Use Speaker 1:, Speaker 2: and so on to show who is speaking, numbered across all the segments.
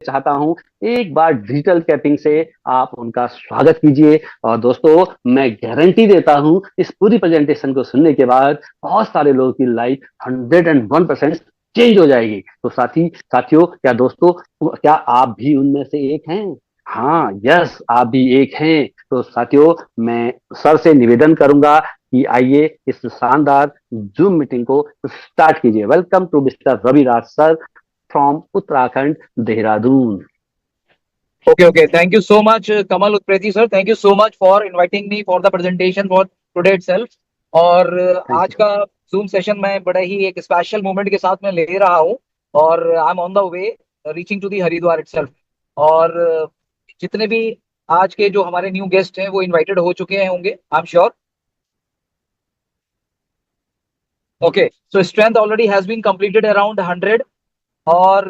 Speaker 1: चाहता हूं एक बार डिजिटल कैपिंग से आप उनका स्वागत कीजिए। और दोस्तों, मैं गारंटी देता हूं इस पूरी प्रेजेंटेशन को सुनने के बाद बहुत सारे लोगों की लाइफ 101% चेंज हो जाएगी। तो साथियों, क्या दोस्तों, क्या आप भी उनमें से एक हैं? हाँ, यस, आप भी एक हैं। तो साथियों, मैं सर से निवेदन करूंगा कि आइए इस शानदार जूम मीटिंग को स्टार्ट कीजिए। Welcome to mister Raviraj sir from Uttarakhand, Dehradun.
Speaker 2: Okay, okay. Thank you so much, Kamal Utpreti sir. Thank you so much for inviting me for the presentation for today itself. और
Speaker 1: थैंक
Speaker 2: आज का Zoom session मैं बड़े ही एक special moment के साथ में ले रहा हूँ और I am on the way reaching to the Haridwar itself. और जितने भी आज के जो हमारे न्यू गेस्ट हैं वो इनवाइटेड हो चुके हैं होंगे, I am sure. Okay, so strength already has been completed around 100। और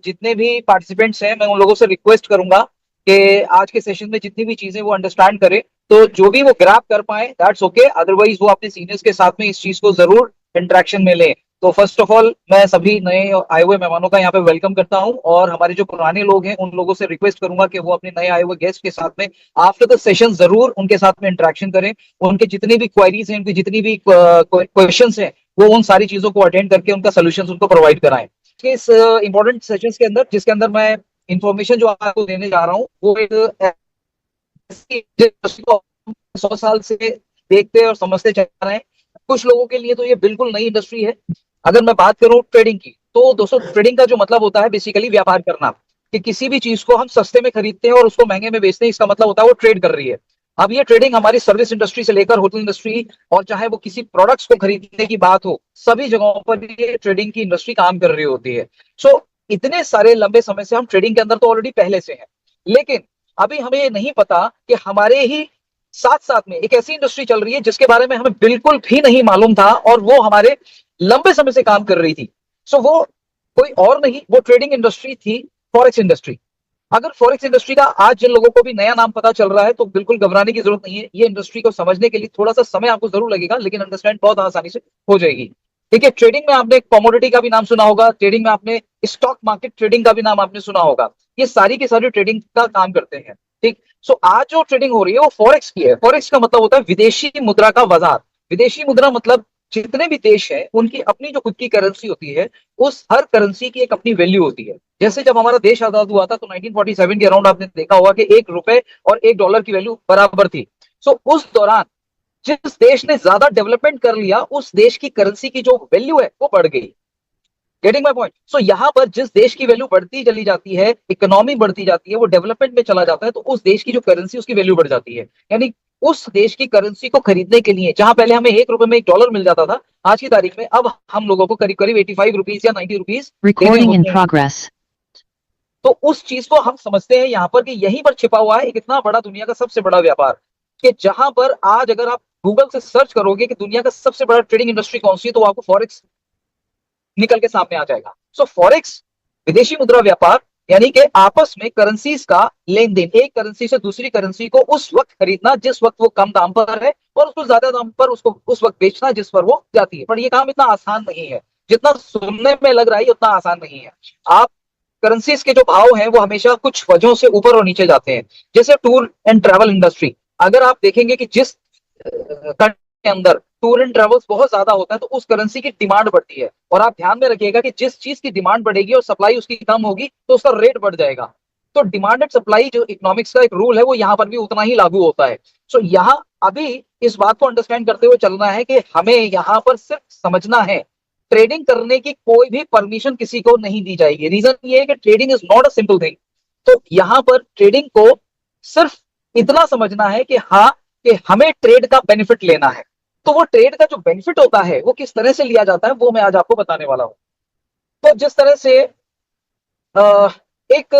Speaker 2: जितने भी पार्टिसिपेंट्स हैं मैं उन लोगों से रिक्वेस्ट करूंगा कि आज के सेशन में जितनी भी चीजें वो अंडरस्टैंड करें, तो जो भी वो ग्रैब कर पाए दैट्स ओके, अदरवाइज वो अपने सीनियर्स के साथ में इस चीज को जरूर इंटरेक्शन में लें। तो फर्स्ट ऑफ ऑल मैं सभी नए आए हुए मेहमानों का यहाँ पे वेलकम करता हूँ और हमारे जो पुराने लोग हैं उन लोगों से रिक्वेस्ट करूंगा कि वो अपने नए आए हुए गेस्ट के साथ में आफ्टर द सेशन जरूर उनके साथ में इंटरेक्शन करें। उनके जितनी भी क्वेरीज हैं, उनकी जितनी भी क्वेश्चंस हैं, वो उन सारी चीजों को अटेंड करके उनका सोल्यूशन उनको प्रोवाइड कराएं। के इस इंपॉर्टेंट सेशंस के अंदर, जिसके अंदर मैं इंफॉर्मेशन जो आपको देने जा रहा हूँ वो एक ऐसी इंडस्ट्री को 100 साल से देखते और समझते चल रहे हैं। कुछ लोगों के लिए तो ये बिल्कुल नई इंडस्ट्री है। अगर मैं बात करूं ट्रेडिंग की, तो दोस्तों ट्रेडिंग का जो मतलब होता है बेसिकली व्यापार करना, कि किसी भी चीज को हम सस्ते में खरीदते हैं और उसको महंगे में बेचते हैं, इसका मतलब होता है वो ट्रेड कर रही है। अब ये ट्रेडिंग हमारी सर्विस इंडस्ट्री से लेकर होटल इंडस्ट्री और चाहे वो किसी प्रोडक्ट्स को खरीदने की बात हो, सभी जगहों पर ये ट्रेडिंग की इंडस्ट्री काम कर रही होती है। सो इतने सारे लंबे समय से हम ट्रेडिंग के अंदर तो ऑलरेडी पहले से हैं, लेकिन अभी हमें ये नहीं पता कि हमारे ही साथ साथ में एक ऐसी इंडस्ट्री चल रही है जिसके बारे में हमें बिल्कुल भी नहीं मालूम था और वो हमारे लंबे समय से काम कर रही थी। सो वो कोई और नहीं, वो ट्रेडिंग इंडस्ट्री थी, फॉरेक्स इंडस्ट्री। अगर फॉरेक्स इंडस्ट्री का आज जिन लोगों को भी नया नाम पता चल रहा है तो बिल्कुल घबराने की जरूरत नहीं है। ये इंडस्ट्री को समझने के लिए थोड़ा सा समय आपको जरूर लगेगा, लेकिन अंडरस्टैंड बहुत आसानी से हो जाएगी। ठीक है, ट्रेडिंग में आपने कमोडिटी का भी नाम सुना होगा, ट्रेडिंग में आपने स्टॉक मार्केट ट्रेडिंग का भी नाम आपने सुना होगा। ये सारी की सारी ट्रेडिंग का काम करते हैं। ठीक, सो आज जो ट्रेडिंग हो रही है वो फॉरेक्स की है। फॉरेक्स का मतलब होता है विदेशी मुद्रा का बाजार। विदेशी मुद्रा मतलब जितने भी देश हैं उनकी अपनी जो खुद की करेंसी होती है, उस हर करेंसी की एक अपनी वैल्यू होती है। जैसे जब हमारा देश आजाद हुआ था तो 1947 के अराउंड आपने देखा होगा कि ₹1 और $1 की वैल्यू बराबर थी। सो उस दौरान जिस देश ने ज्यादा डेवलपमेंट कर लिया, उस देश की करेंसी की जो वैल्यू है वो बढ़ गई। Getting my point? सो यहां पर जिस देश की वैल्यू बढ़ती चली जाती है, इकोनॉमी बढ़ती जाती है, वो डेवलपमेंट में चला जाता है, तो उस देश की जो करेंसी उसकी वैल्यू बढ़ जाती है। यानी उस देश की करेंसी को खरीदने के लिए जहां पहले हमें ₹1 में $1 मिल जाता था, आज की तारीख में अब हम लोगों को करीब करीब ₹85 या ₹90 देने होते हैं। तो उस चीज को हम समझते हैं यहाँ पर कि यहीं पर छिपा हुआ है एक इतना बड़ा, दुनिया का सबसे बड़ा व्यापार, कि जहां पर आज अगर आप गूगल से सर्च करोगे कि दुनिया का सबसे बड़ा ट्रेडिंग इंडस्ट्री कौन सी है, तो आपको फॉरेक्स निकल के सामने आ जाएगा। सो फॉरेक्स विदेशी मुद्रा व्यापार, यानी कि आपस में करेंसीज का लेन देन, एक करेंसी से दूसरी करेंसी को उस वक्त खरीदना जिस वक्त वो कम दाम पर है और उसको ज्यादा दाम पर उसको उस वक्त बेचना जिस पर वो जाती है। पर ये काम इतना आसान नहीं है, जितना सुनने में लग रहा है उतना आसान नहीं है। आप करेंसीज के जो भाव हैं वो हमेशा कुछ वजहों से ऊपर और नीचे जाते हैं। जैसे टूर एंड ट्रैवल इंडस्ट्री, अगर आप देखेंगे कि जिस कंट्री के अंदर टूर एंड ट्रेवल्स बहुत ज्यादा होता है तो उस करेंसी की डिमांड बढ़ती है। और आप ध्यान में रखिएगा कि जिस चीज की डिमांड बढ़ेगी और सप्लाई उसकी कम होगी तो उसका रेट बढ़ जाएगा। तो डिमांड एंड सप्लाई जो इकोनॉमिक्स का एक रूल है वो यहाँ पर भी उतना ही लागू होता है। सो यहाँ अभी इस बात को अंडरस्टैंड करते हुए चलना है कि हमें यहाँ पर सिर्फ समझना है ट्रेडिंग करने की कोई भी परमिशन किसी को नहीं दी जाएगी। रीजन ये है कि trading is not a simple thing. तो यहाँ पर ट्रेडिंग को सिर्फ इतना समझना है कि हाँ, कि हमें ट्रेड का बेनिफिट लेना है। तो वो ट्रेड का जो बेनिफिट होता है वो किस तरह से लिया जाता है वो मैं आज आपको बताने वाला हूं। तो जिस तरह से एक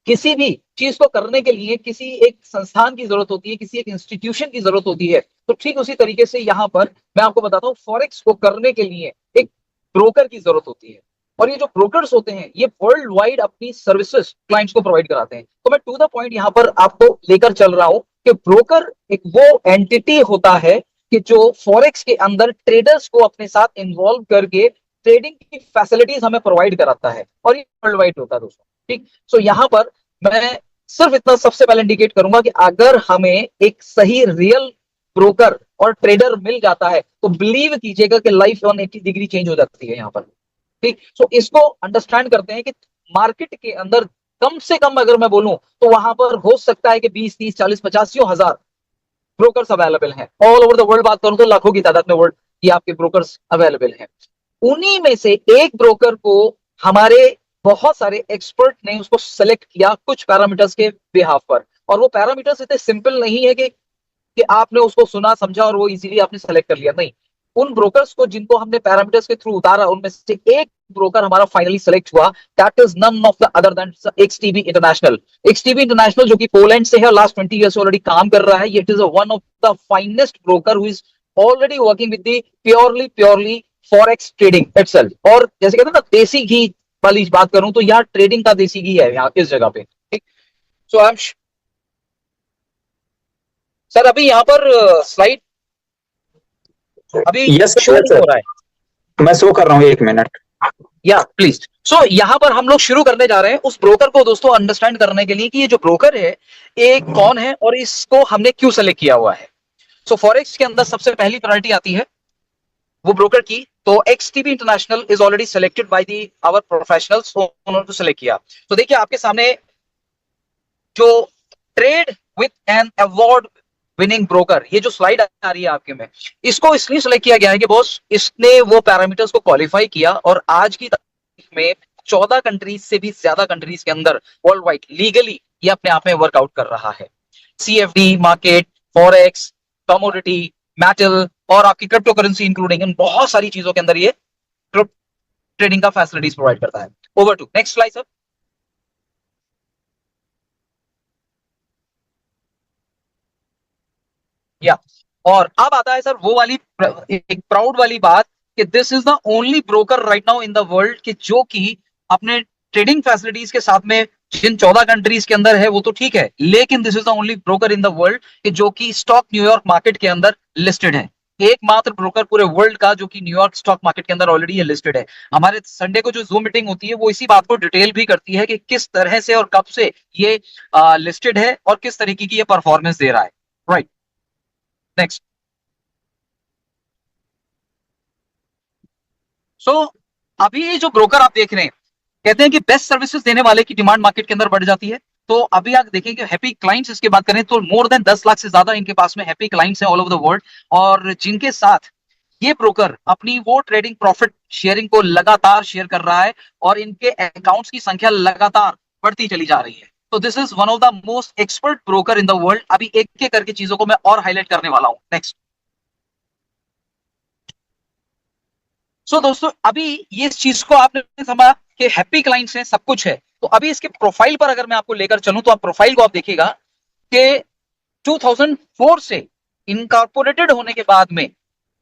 Speaker 2: किसी भी चीज को करने के लिए किसी एक संस्थान की जरूरत होती है, किसी एक इंस्टीट्यूशन की जरूरत होती है, तो ठीक उसी तरीके से यहां पर मैं आपको बताता हूं फॉरेक्स को करने के लिए एक ब्रोकर की जरूरत होती है। और ये जो ब्रोकर्स होते हैं ये वर्ल्ड वाइड अपनी सर्विसेज क्लाइंट्स को प्रोवाइड कराते हैं। तो मैं टू द पॉइंट यहां पर आपको लेकर चल रहा हूं कि ब्रोकर एक वो एंटिटी होता है कि जो फॉरेक्स के अंदर ट्रेडर्स को अपने साथ इन्वॉल्व करके ट्रेडिंग की फैसिलिटीज हमें प्रोवाइड कराता है, और ये वर्ल्ड वाइड होता है दोस्तों। ठीक। सो यहाँ पर मैं सिर्फ इतना सबसे पहले इंडिकेट करूंगा कि अगर हमें एक सही रियल ब्रोकर और ट्रेडर मिल जाता है तो बिलीव कीजिएगा कि लाइफ 180 डिग्री चेंज हो जाती है यहाँ पर। ठीक। सो इसको अंडरस्टैंड करते हैं कि मार्केट के अंदर कम से कम अगर मैं बोलूं तो वहां पर हो सकता है कि 20, 30, 40, 50 हजार ब्रोकर्स अवेलेबल हैं। ऑल ओवर द वर्ल्ड बात करूं तो लाखों की तादाद में वर्ल्ड ये आपके ब्रोकर्स अवेलेबल हैं। उन्हीं में से एक ब्रोकर को हमारे बहुत सारे एक्सपर्ट ने उसको सेलेक्ट किया कुछ पैरामीटर्स के बिहाफ पर, और वो पैरामीटर्स इतने सिंपल नहीं है कि आपने उसको सुना समझा और वो इजीली आपने सेलेक्ट कर लिया, नहीं। उन ब्रोकर्स को जिनको हमने पैरामीटर्स के थ्रू उतारा उनमें से एक ब्रोकर हमारा फाइनली सेलेक्ट हुआ, that is none of the other then XTB international. XTB international जो कि पोलैंड से है, लास्ट 20 ईयर से ऑलरेडी काम कर रहा है। It is one of the finest broker who is already working with the purely forex trading itself. और जैसे कहते हैं ना देसी घी वाली बात करूं तो यहाँ ट्रेडिंग का देसी घी है यहाँ इस जगह पे। ठीक। सो आई एम सर अभी यहाँ पर स्लाइड अभी
Speaker 3: यस
Speaker 2: शो नहीं हो रहा है।
Speaker 3: मैं शो कर रहा हूँ, 1 मिनट।
Speaker 2: या प्लीज। सो यहाँ पर हम लोग शुरू करने जा रहे हैं उस ब्रोकर को दोस्तों अंडरस्टैंड करने के लिए कि ये जो ब्रोकर है ये कौन है और इसको हमने क्यों सेलेक्ट किया हुआ है। सो फॉरेक्स के अंदर सबसे पहली प्रायोरिटी आती है वो ब्रोकर की। तो XTB international is already selected by the our professionals, उन्होंने तो सेलेक्ट किया। तो देखिए आपके सामने जो trade with an award winning broker, ये जो स्लाइड आ रही है आपके में, इसको इसलिए सेलेक्ट किया गया है कि बॉस इसने वो पैरामीटर्स को क्वालिफाई किया और आज की तारीख में 14 कंट्रीज से भी ज्यादा कंट्रीज के अंदर वर्ल्ड वाइड लीगली ये अपने आप में वर्कआउट कर रहा है। CFD market, forex, commodity, metal और आपकी क्रिप्टो करेंसी इंक्लूडिंग इन बहुत सारी चीजों के अंदर ये ट्रेडिंग का फैसिलिटीज प्रोवाइड करता है। Over to next slide sir. या और अब आता है सर वो वाली एक प्राउड वाली बात कि this is the only broker right now in the world कि जो कि अपने ट्रेडिंग फैसिलिटीज के साथ में जिन 14 कंट्रीज के अंदर है वो तो ठीक है, लेकिन this is the only broker in the world कि जो कि स्टॉक न्यूयॉर्क मार्केट के अंदर लिस्टेड है। एकमात्र ब्रोकर पूरे वर्ल्ड का जो कि न्यूयॉर्क स्टॉक मार्केट के अंदर ऑलरेडी ये लिस्टेड है। हमारे संडे को जो जूम मीटिंग होती है वो इसी बात को डिटेल भी करती है कि किस तरह से और कब से ये लिस्टेड है और किस तरीके की ये परफॉर्मेंस दे रहा है। राइट। नेक्स्ट। सो अभी ये जो ब्रोकर आप देख रहे हैं कहते हैं कि बेस्ट सर्विसेज देने वाले की डिमांड मार्केट के अंदर बढ़ जाती है। तो अभी आप देखें कि हैप्पी क्लाइंट्स इसके बात करें तो मोर देन 10 लाख से ज्यादा इनके पास में हैप्पी क्लाइंट्स हैं ऑल ओवर द वर्ल्ड, और जिनके साथ ये ब्रोकर अपनी वो ट्रेडिंग प्रॉफिट शेयरिंग को लगातार शेयर कर रहा है और इनके अकाउंट्स की संख्या लगातार बढ़ती चली जा रही है। तो this is one of the most expert broker in the world. अभी एक एक करके चीजों को मैं और हाईलाइट करने वाला हूं। नेक्स्ट। सो दोस्तों अभी ये इस चीज को आपने समझा कि हैप्पी क्लाइंट्स हैं, सब कुछ है। तो अभी इसके प्रोफाइल पर अगर मैं आपको लेकर चलूं तो आप प्रोफाइल को आप देखिएगा कि 2004 से इनकॉर्पोरेटेड होने के बाद में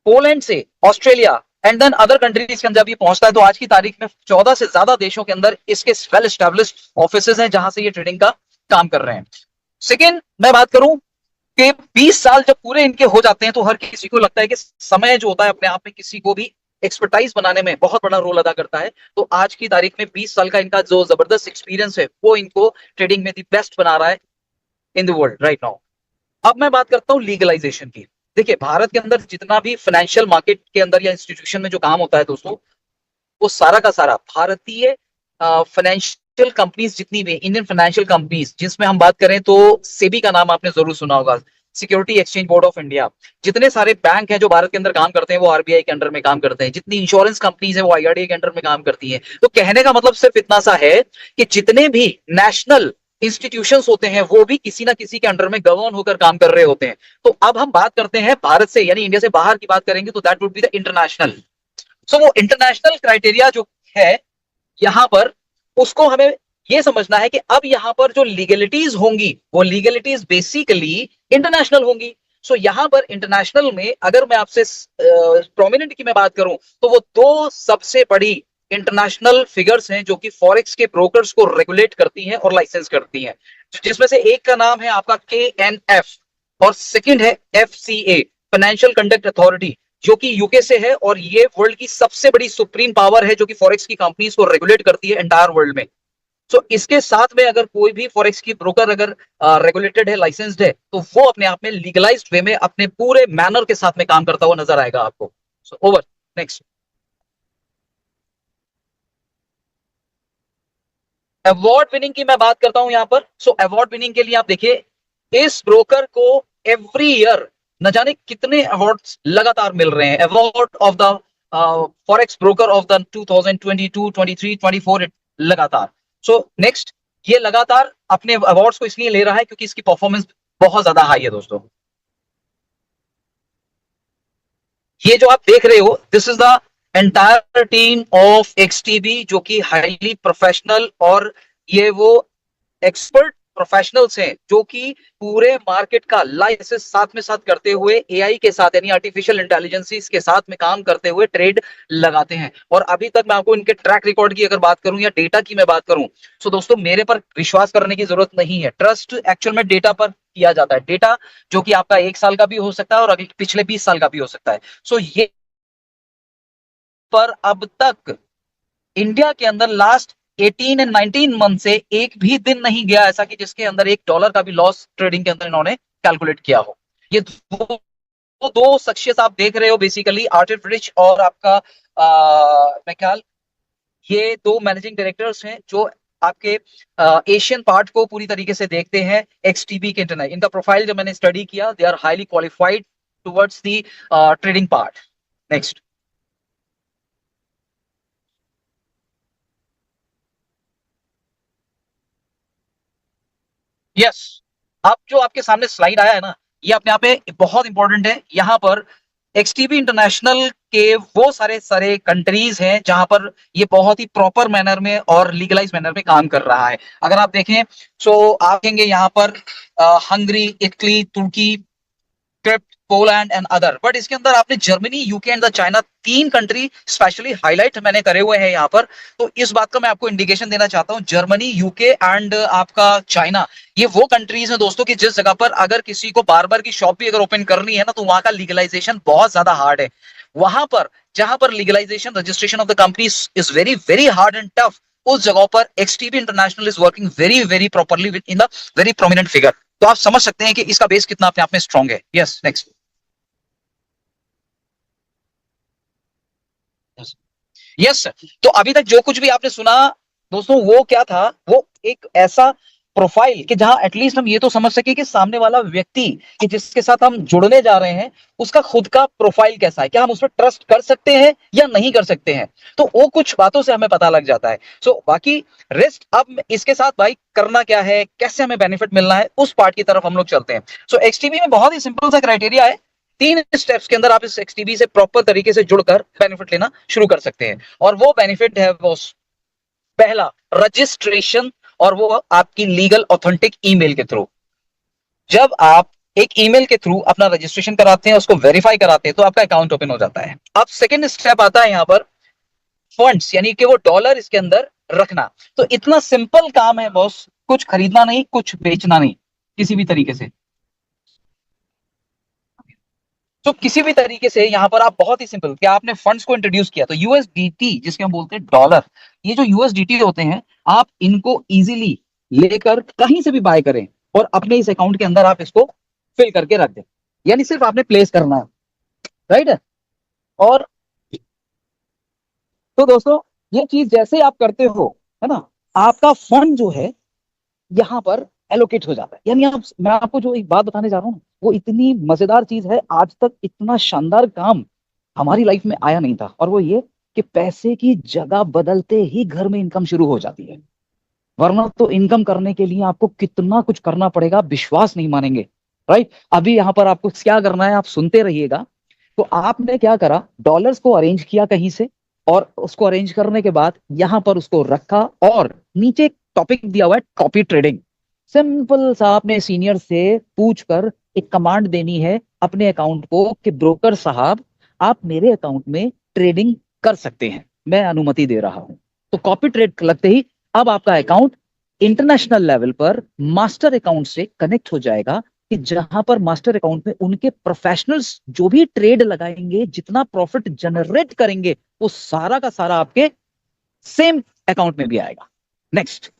Speaker 2: पोलैंड से Australia and then other countries के अंदर ये पहुंचता है। तो आज की तारीख में 14 से ज्यादा देशों के अंदर इसके वेल एस्टैब्लिश्ड ऑफिसेज हैं जहां से ये ट्रेडिंग का काम कर रहे हैं। सेकेंड मैं बात करूं कि 20 साल जब पूरे इनके हो जाते हैं तो हर किसी को लगता है कि समय जो होता है अपने आप में किसी को भी एक्सपर्टाइज बनाने में बहुत बड़ा रोल अदा करता है। तो आज की तारीख में 20 साल का इनका जो जबरदस्त एक्सपीरियंस है वो इनको ट्रेडिंग में दी बेस्ट बना रहा है in the world right now. अब मैं बात करता हूं लीगलाइजेशन की। देखिए भारत के अंदर जितना भी फाइनेंशियल मार्केट के अंदर या इंस्टीट्यूशन में जो काम होता है दोस्तों, वो सारा का सारा भारतीय फाइनेंशियल कंपनीज जितनी भी इंडियन फाइनेंशियल कंपनीज, जिसमें हम बात करें तो सेबी का नाम आपने जरूर सुना होगा, security exchange board of India. जितने सारे बैंक हैं जो भारत के अंदर काम करते हैं वो आरबीआई के अंडर में काम करते हैं। जितनी इंश्योरेंस कंपनीज है वो आईआरडीए के अंडर में काम करती हैं। तो कहने का मतलब सिर्फ इतना सा है कि जितने भी नेशनल इंस्टीट्यूशंस होते हैं वो भी किसी ना किसी के अंडर में गवर्न होकर काम कर रहे होते हैं। तो अब हम बात करते हैं भारत से यानी इंडिया से बाहर की बात करेंगे तो that would be the international. So वो इंटरनेशनल क्राइटेरिया जो है यहां पर उसको हमें ये समझना है कि अब यहां पर जो लीगलिटीज होंगी वो लीगलिटीज बेसिकली इंटरनेशनल होंगी। सो यहां पर इंटरनेशनल में अगर मैं आपसे प्रोमिनेंट की मैं बात करूं तो वो दो सबसे बड़ी इंटरनेशनल फिगर्स हैं जो कि फॉरेक्स के ब्रोकर्स को रेगुलेट करती हैं और लाइसेंस करती हैं, जिसमें से एक का नाम है आपका KNF और सेकंड है FCA फाइनेंशियल कंडक्ट अथॉरिटी जो कि यूके से है, और ये वर्ल्ड की सबसे बड़ी सुप्रीम पावर है जो कि फॉरेक्स की कंपनीज को रेगुलेट करती है एंटायर वर्ल्ड में। सो इसके साथ में अगर कोई भी फॉरेक्स की ब्रोकर अगर रेगुलेटेड है, लाइसेंस्ड है, तो वो अपने आप में लीगलाइज्ड वे में अपने पूरे मैनर के साथ में काम करता हुआ नजर आएगा आपको। So over, next. Award winning की मैं बात करता हूं यहां पर। सो अवार्ड विनिंग के लिए आप देखिए, इस ब्रोकर को एवरी ईयर न जाने कितने अवार्ड्स लगातार मिल रहे हैं। Award of the forex broker of the 2022, 23, 24 लगातार। सो नेक्स्ट, ये लगातार अपने अवार्ड्स को इसलिए ले रहा है क्योंकि इसकी परफॉर्मेंस बहुत ज्यादा हाई है दोस्तों। ये जो आप देख रहे हो, this is the entire team of XTB, जो कि हाईली प्रोफेशनल और ये वो एक्सपर्ट प्रोफेशनल्स हैं जो कि पूरे मार्केट का लाइसेंस साथ में साथ करते हुए एआई के साथ यानी आर्टिफिशियल इंटेलिजेंस के साथ में काम करते हुए ट्रेड लगाते हैं। और अभी तक मैं आपको इनके ट्रैक रिकॉर्ड की अगर बात करूं या डेटा की मैं बात करूं, तो दोस्तों मेरे पर विश्वास करने की जरूरत नहीं है। ट्रस्ट एक्चुअल में डेटा पर किया जाता है, डेटा जो कि आपका 1 साल का भी हो सकता है और अगले पिछले 20 साल का भी हो सकता है। सो ये पर अब तक इंडिया के अंदर लास्ट 18 एंड 19 मंथ से एक भी दिन नहीं गया ऐसा कि जिसके अंदर $1 का भी लॉस ट्रेडिंग के अंदर इन्होंने कैलकुलेट किया हो। ये दो शख्सियत आप देख रहे हो बेसिकली, आर्टिफ रिच और आपका मैं ख्याल, ये दो मैनेजिंग डायरेक्टर्स हैं जो आपके एशियन पार्ट को पूरी तरीके से देखते हैं एक्सटीबी के इंटरनेट। इनका प्रोफाइल जब मैंने स्टडी किया, they are highly qualified towards the trading part. Next. Yes, अब जो आपके सामने स्लाइड आया है ना, ये अपने आप में बहुत इंपॉर्टेंट है। यहां पर एक्सटीबी इंटरनेशनल के वो सारे सारे कंट्रीज हैं जहां पर ये बहुत ही प्रॉपर मैनर में और लीगलाइज मैनर में काम कर रहा है। अगर आप देखें सो आप देखेंगे यहां पर Hungary, Italy, Turkey, Poland and other. But इसके अंदर आपने Germany, UK and the China, 3 country specially highlight मैंने करे हुए हैं यहाँ पर। तो इस बात का मैं आपको इंडिकेशन देना चाहता हूँ, जर्मनी, यूके एंड आपका चाइना, ये वो कंट्रीज हैं दोस्तों की जिस जगह पर अगर किसी को बार बार की शॉप भी अगर ओपन करनी है ना, तो वहां का लीगलाइजेशन बहुत ज्यादा हार्ड है। वहां पर जहां पर legalization, registration of the company is very very hard and tough, उस जगह पर XTB international is working very very properly in the very prominent figure. तो आप समझ सकते हैं कि इसका बेस कितना अपने आप में स्ट्रांग है। Yes, next. Yes sir. तो अभी तक जो कुछ भी आपने सुना दोस्तों, वो क्या था, वो एक ऐसा प्रोफाइल कि जहां एटलीस्ट हम ये तो समझ सके कि सामने वाला व्यक्ति कि जिसके साथ हम जुड़ने जा रहे हैं उसका खुद का प्रोफाइल कैसा है, क्या हम उस पर ट्रस्ट कर सकते हैं या नहीं कर सकते हैं। तो वो कुछ बातों से हमें पता लग जाता है। सो बाकी रेस्ट अब इसके साथ भाई करना क्या है, कैसे हमें बेनिफिट मिलना है, उस पार्ट की तरफ हम लोग चलते हैं। सो एक्सटीबी में बहुत ही सिंपल सा क्राइटेरिया है, 3 स्टेप्स के अंदर आप इस एक्सटीबी से प्रॉपर तरीके से जुड़कर बेनिफिट लेना शुरू कर सकते हैं। और वो बेनिफिट है वो पहला, रजिस्ट्रेशन, और वो आपकी लीगल ऑथेंटिक ईमेल के थ्रू। जब आप एक ईमेल के थ्रू अपना रजिस्ट्रेशन कराते हैं, उसको वेरीफाई कराते हैं, तो आपका अकाउंट ओपन हो जाता है। अब सेकेंड स्टेप आता है यहां पर फंड्स, यानी कि वो डॉलर इसके अंदर रखना। तो इतना सिंपल काम है बॉस, कुछ खरीदना नहीं, कुछ बेचना नहीं, किसी भी तरीके से। तो किसी भी तरीके से यहां पर आप बहुत ही सिंपल, क्या आपने फंड्स को इंट्रोड्यूस किया, तो यूएसडीटी जिसके हम बोलते हैं डॉलर, ये जो यूएसडीटी होते हैं आप इनको इजीली लेकर कहीं से भी बाय करें और अपने इस अकाउंट के अंदर आप इसको फिल करके रख दें, यानी सिर्फ आपने प्लेस करना है, राइट है। और तो दोस्तों ये चीज जैसे आप करते हो, है ना, आपका फंड जो है यहाँ पर एलोकेट हो जाता है। यानी आप, मैं आपको जो एक बात बताने जा रहा हूँ ना, वो इतनी मजेदार चीज है, आज तक इतना शानदार काम हमारी लाइफ में आया नहीं था। और वो ये कि पैसे की जगह बदलते ही घर में इनकम शुरू हो जाती है। वरना तो इनकम करने के लिए आपको कितना कुछ करना पड़ेगा, विश्वास नहीं मानेंगे, राइट। अभी यहाँ पर आपको क्या करना है, आप सुनते रहिएगा। तो आपने क्या करा, डॉलर्स को अरेंज किया कहीं से, और उसको अरेंज करने के बाद यहां पर उसको रखा, और नीचे एक टॉपिक दिया हुआ है कॉपी ट्रेडिंग। सिंपल सा आपने सीनियर से पूछकर एक कमांड देनी है अपने अकाउंट को कि ब्रोकर साहब आप मेरे अकाउंट में ट्रेडिंग कर सकते हैं, मैं अनुमति दे रहा हूं। तो कॉपी ट्रेड लगते ही अब आपका अकाउंट इंटरनेशनल लेवल पर मास्टर अकाउंट से कनेक्ट हो जाएगा, कि जहां पर मास्टर अकाउंट में उनके प्रोफेशनल्स जो भी ट्रेड लगाएंगे, जितना प्रॉफिट जनरेट करेंगे, वो सारा का सारा आपके सेम अकाउंट में भी आएगा। नेक्स्ट।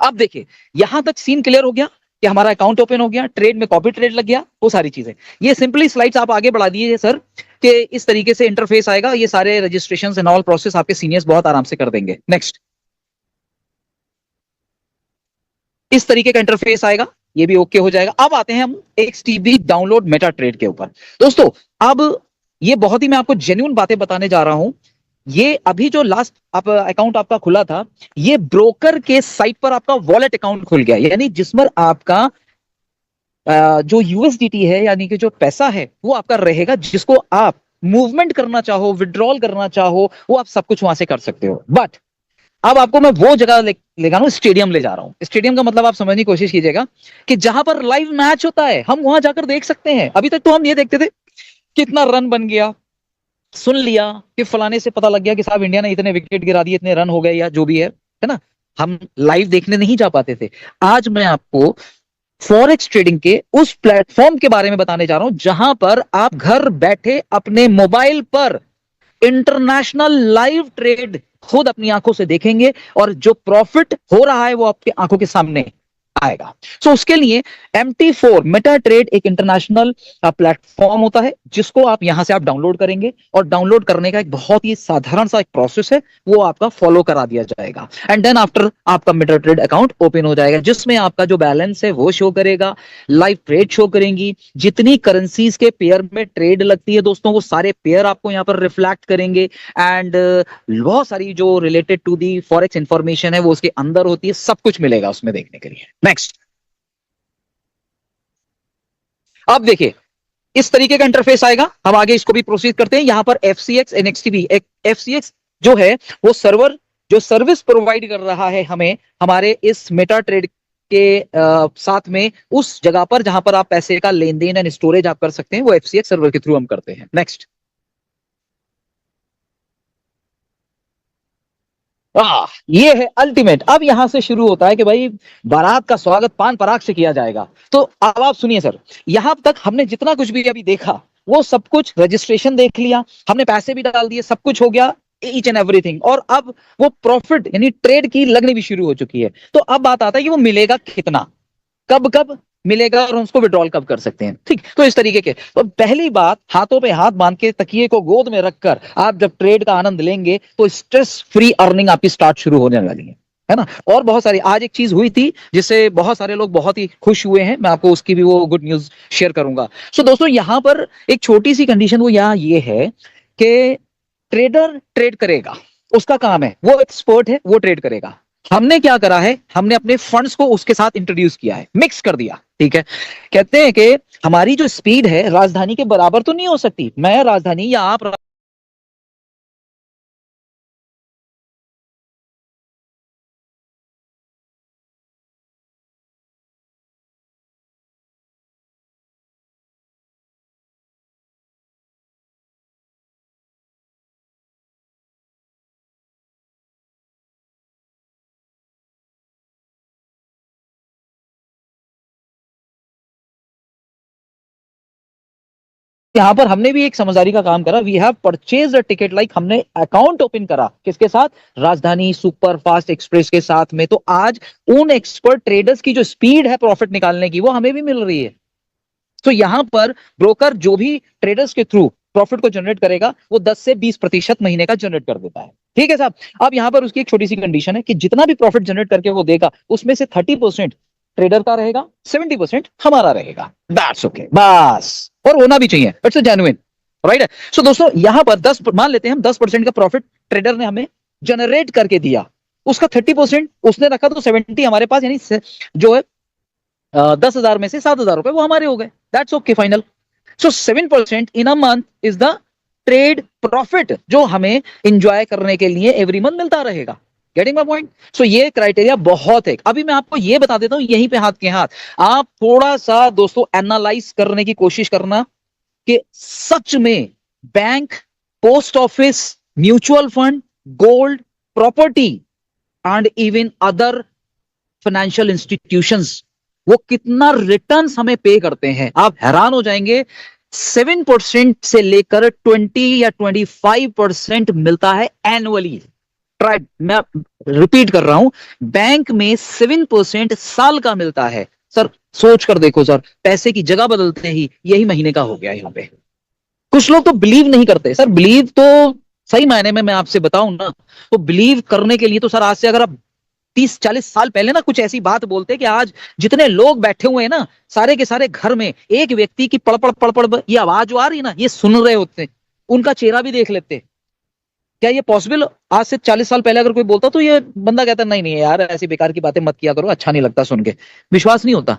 Speaker 2: अब देखिए यहां तक सीन क्लियर हो गया कि हमारा अकाउंट ओपन हो गया, ट्रेड में कॉपी ट्रेड लग गया, वो सारी चीजें। ये सिंपली स्लाइड्स आप आगे बढ़ा दीजिए सर कि इस तरीके से इंटरफेस आएगा, ये सारे रजिस्ट्रेशन एंड ऑल प्रोसेस आपके सीनियर्स बहुत आराम से कर देंगे। नेक्स्ट, इस तरीके का इंटरफेस आएगा, ये भी ओके हो जाएगा। अब आते हैं हम XTB डाउनलोड मेटा ट्रेड के ऊपर। दोस्तों अब ये बहुत ही मैं आपको जेन्युइन बातें बताने जा रहा हूं। ये अभी जो लास्ट आप अकाउंट आपका खुला था, ये ब्रोकर के साइट पर आपका वॉलेट अकाउंट खुल गया, यानी जिसमें आपका जो USDT है यानी कि जो पैसा है वो आपका रहेगा, जिसको आप मूवमेंट करना चाहो, विड्रॉल करना चाहो, वो आप सब कुछ वहां से कर सकते हो। बट अब आपको मैं वो जगह ले जा रहा हूं, स्टेडियम ले जा रहा हूं। स्टेडियम का मतलब आप समझने की कोशिश कीजिएगा कि जहां पर लाइव मैच होता है हम वहां जाकर देख सकते हैं। अभी तक तो हम ये देखते थे कितना रन बन गया, सुन लिया कि फलाने से पता लग गया कि साहब इंडिया ने इतने विकेट गिरा दिए, इतने रन हो गए या जो भी है ना, हम लाइव देखने नहीं जा पाते थे। आज मैं आपको फॉरेक्स ट्रेडिंग के उस प्लेटफॉर्म के बारे में बताने जा रहा हूं जहां पर आप घर बैठे अपने मोबाइल पर इंटरनेशनल लाइव ट्रेड खुद अपनी आंखों से देखेंगे और जो प्रॉफिट हो रहा है वो आपके आंखों के सामने आएगा। सो उसके लिए MT4 मेटा ट्रेड एक इंटरनेशनल प्लेटफॉर्म होता है जिसको आप यहां से आप डाउनलोड करेंगे, और डाउनलोड करने का एक बहुत ही साधारण सा एक प्रोसेस है, वो आपका फॉलो करा दिया जाएगा। एंड देन आफ्टर आपका मेटा ट्रेड अकाउंट ओपन हो जाएगा, जिसमें आपका जो बैलेंस है वो शो करेगा, लाइव ट्रेड शो करेंगी, जितनी करेंसीज के पेयर में ट्रेड लगती है दोस्तों वो सारे पेयर आपको यहां पर रिफ्लेक्ट करेंगे। एंड बहुत सारी जो related to the forex information है वो उसके अंदर होती है, सब कुछ मिलेगा उसमें देखने के लिए। नेक्स्ट, अब देखिए इस तरीके का इंटरफेस आएगा। हम आगे इसको भी प्रोसीड करते हैं। यहां पर FCX एंड XTB, FCX जो है वो सर्वर जो सर्विस प्रोवाइड कर रहा है हमें हमारे इस मेटा ट्रेड के साथ में, उस जगह पर जहां पर आप पैसे का लेन देन एंड स्टोरेज आप कर सकते हैं, वो FCX सर्वर के थ्रू हम करते हैं। नेक्स्ट, ये है अल्टीमेट। अब यहां से शुरू होता है कि भाई बारात का स्वागत पान पराग से किया जाएगा। तो अब आप सुनिए सर, यहां तक हमने जितना कुछ भी अभी देखा वो सब कुछ रजिस्ट्रेशन देख लिया, हमने पैसे भी डाल दिए, सब कुछ हो गया, ईच एंड एवरीथिंग, और अब वो प्रॉफिट यानी ट्रेड की लगनी भी शुरू हो चुकी है। तो अब बात आता है कि वो मिलेगा कितना, कब कब मिलेगा और उसको विड्रॉल कब कर सकते हैं। ठीक, तो इस तरीके के, तो पहली बात, हाथों पे हाथ बांध के तकिए को गोद में रखकर आप जब ट्रेड का आनंद लेंगे तो स्ट्रेस फ्री अर्निंग आपकी स्टार्ट शुरू होने वाली है ना। और बहुत सारी आज एक चीज हुई थी जिससे बहुत सारे लोग बहुत ही खुश हुए हैं, मैं आपको उसकी भी वो गुड न्यूज शेयर करूंगा। सो दोस्तों यहां पर एक छोटी सी कंडीशन वो यहां ये है कि ट्रेडर ट्रेड करेगा, उसका काम है, वो एक्सपर्ट है, वो ट्रेड करेगा। हमने क्या करा है, हमने अपने फंड्स को उसके साथ इंट्रोड्यूस किया है, मिक्स कर दिया। ठीक है, कहते हैं कि हमारी जो स्पीड है राजधानी के बराबर तो नहीं हो सकती, मैं राजधानी या आप यहां पर हमने भी एक समझदारी का काम करा। We have purchase a ticket, like हमने अकाउंट ओपन करा किसके साथ, राजधानी सुपर फास्ट एक्सप्रेस के साथ में। तो आज उन एक्सपर्ट ट्रेडर्स की जो स्पीड है प्रॉफिट निकालने की वो हमें भी मिल रही है। तो यहां पर ब्रोकर जो भी ट्रेडर्स के थ्रू प्रॉफिट को जनरेट करेगा वो 10 से 20% महीने का जनरेट कर देता है। ठीक है साहब, अब यहां पर उसकी एक छोटी सी कंडीशन है कि जितना भी प्रॉफिट जनरेट करके वो देगा उसमें से 30% ट्रेडर का रहेगा, 70% हमारा रहेगा। दैट्स ओके, बस, और होना भी चाहिए, इट्स जेन्युइन, राइट है। सो दोस्तों यहां पर 10 मान लेते हैं हम 10% का प्रॉफिट ट्रेडर ने हमें जनरेट करके दिया, उसका 30% उसने रखा तो 70 हमारे पास, यानी जो है 10,000 में से 7,000 रुपए वो हमारे हो गए। That's okay, final. So 7% in a month is the trade profit जो हमें इंजॉय करने के लिए एवरी मंथ मिलता रहेगा। Getting my point. सो ये क्राइटेरिया बहुत है। अभी मैं आपको ये बता देता हूं यहीं पे हाथ के हाथ, आप थोड़ा सा दोस्तों एनालाइज करने की कोशिश करना कि सच में bank, post office, mutual fund, gold, property and even other financial institutions वो कितना रिटर्न्स हमें पे करते हैं, आप हैरान हो जाएंगे। 7% से लेकर 20 या 25% मिलता है एनुअली। ट्राई, मैं रिपीट कर रहा हूं, बैंक में 7% साल का मिलता है सर। सोच कर देखो सर, पैसे की जगह बदलते ही यही महीने का हो गया यहाँ पे। कुछ लोग तो बिलीव नहीं करते सर, बिलीव तो सही मायने में मैं आपसे बताऊं ना, तो बिलीव करने के लिए तो सर आज से अगर आप 30-40 साल पहले ना कुछ ऐसी बात बोलते कि आज जितने लोग बैठे हुए हैं ना, सारे के सारे घर में एक व्यक्ति की पड़पड़ पड़पड़ ये आवाज जो आ रही है ना, ये सुन रहे होते, उनका चेहरा भी देख लेते। क्या ये पॉसिबल? आज से 40 साल पहले अगर कोई बोलता तो ये बंदा कहता नहीं नहीं यार ऐसी बेकार की बातें मत किया करो, अच्छा नहीं लगता सुन के, विश्वास नहीं होता।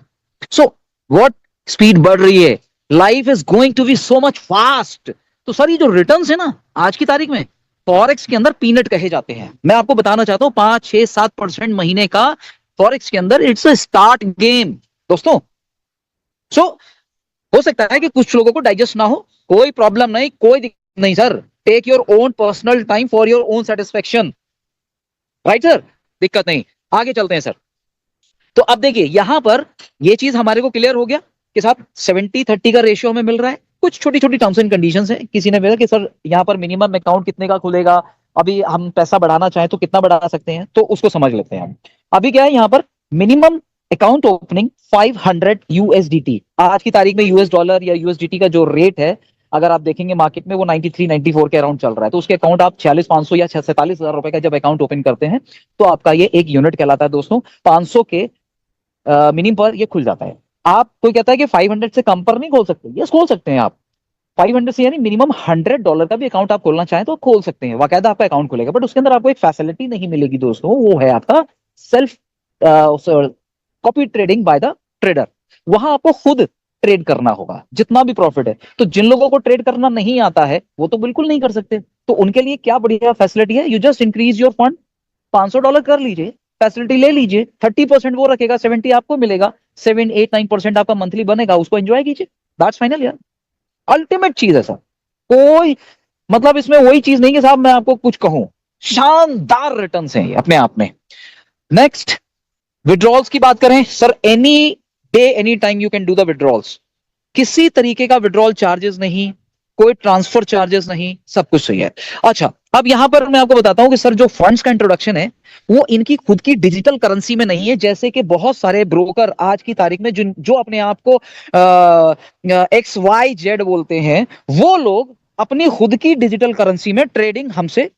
Speaker 2: सो व्हाट स्पीड बढ़ रही है, life is going to be so much fast. तो सर ये जो रिटर्न्स है ना आज की तारीख में, फॉरेक्स के अंदर पीनट कहे जाते हैं। मैं आपको बताना चाहता हूं 5-6-7% महीने का फॉरेक्स के अंदर इट्स अ स्टार्ट गेम दोस्तों। सो हो सकता है कि कुछ लोगों को डाइजेस्ट ना हो, कोई प्रॉब्लम नहीं, कोई दिक्कत नहीं sir. Take your own personal time for your own satisfaction, right sir, दिक्कत नहीं। आगे चलते हैं सर। तो अब देखिए यहां पर ये चीज हमारे को क्लियर हो गया कि साहब 70-30 का रेशियो हमें मिल रहा है। कुछ छोटी छोटी टर्म्स एंड कंडीशंस है। किसी ने बोला कि सर यहां पर मिनिमम अकाउंट कितने का खुलेगा, अभी हम पैसा बढ़ाना चाहें तो कितना बढ़ा सकते हैं, तो उसको समझ लेते हैं हम। अभी क्या है यहाँ पर मिनिमम अकाउंट ओपनिंग 500 यूएसडीटी। आज की तारीख में यूएस डॉलर या यूएसडीटी का जो रेट है अगर आप देखेंगे मार्केट में वो 93-94 के अराउंड चल रहा है। तो उसके अकाउंट आप 46,500 या 47,000 रुपए का जब अकाउंट ओपन करते हैं तो आपका ये एक यूनिट कहलाता है दोस्तों। 500 के मिनिमम पर ये खुल जाता है। आप कोई कहता है कि 500 से कम पर नहीं खोल सकते, यस खोल सकते हैं आप। 500 से यानी मिनिमम $100 का भी अकाउंट आप खोलना चाहें तो खोल सकते हैं, बाकायदा आपका अकाउंट खुलेगा। बट उसके अंदर आपको एक फैसिलिटी नहीं मिलेगी दोस्तों, वो है आपका self copy trading by the trader. वहां आपको खुद ट्रेड करना होगा जितना भी प्रॉफिट है। तो जिन लोगों को ट्रेड करना नहीं आता है वो तो बिल्कुल नहीं कर सकते। तो उनके लिए क्या बढ़िया फैसिलिटी है, you just increase your fund, $500 कर लीजिए, फैसिलिटी ले लीजिए, 30% वो रखेगा, 70 आपको मिलेगा, 7-8-9% आपका मंथली बनेगा, उसको एंजॉय कीजिए। दैट्स फाइनल यार, अल्टीमेट चीज है सर। कोई मतलब इसमें वही चीज नहीं कि साहब मैं आपको कुछ कहूं, शानदार रिटर्न्स हैं अपने आप में। नेक्स्ट विड्रॉल्स की बात करें sir, any day any time you can do the withdrawals, किसी तरीके का विड्रॉल चार्जेस नहीं, कोई ट्रांसफर चार्जेस नहीं, सब कुछ सही है। अच्छा अब यहां पर मैं आपको बताता हूं कि सर जो फंड्स का इंट्रोडक्शन है वो इनकी खुद की डिजिटल करेंसी में नहीं है, जैसे कि बहुत सारे ब्रोकर आज की तारीख में जो अपने आप को XYZ बोलते हैं, वो लोग अपनी खुद की डिजिटल करेंसी में ट्रेडिंग हमसे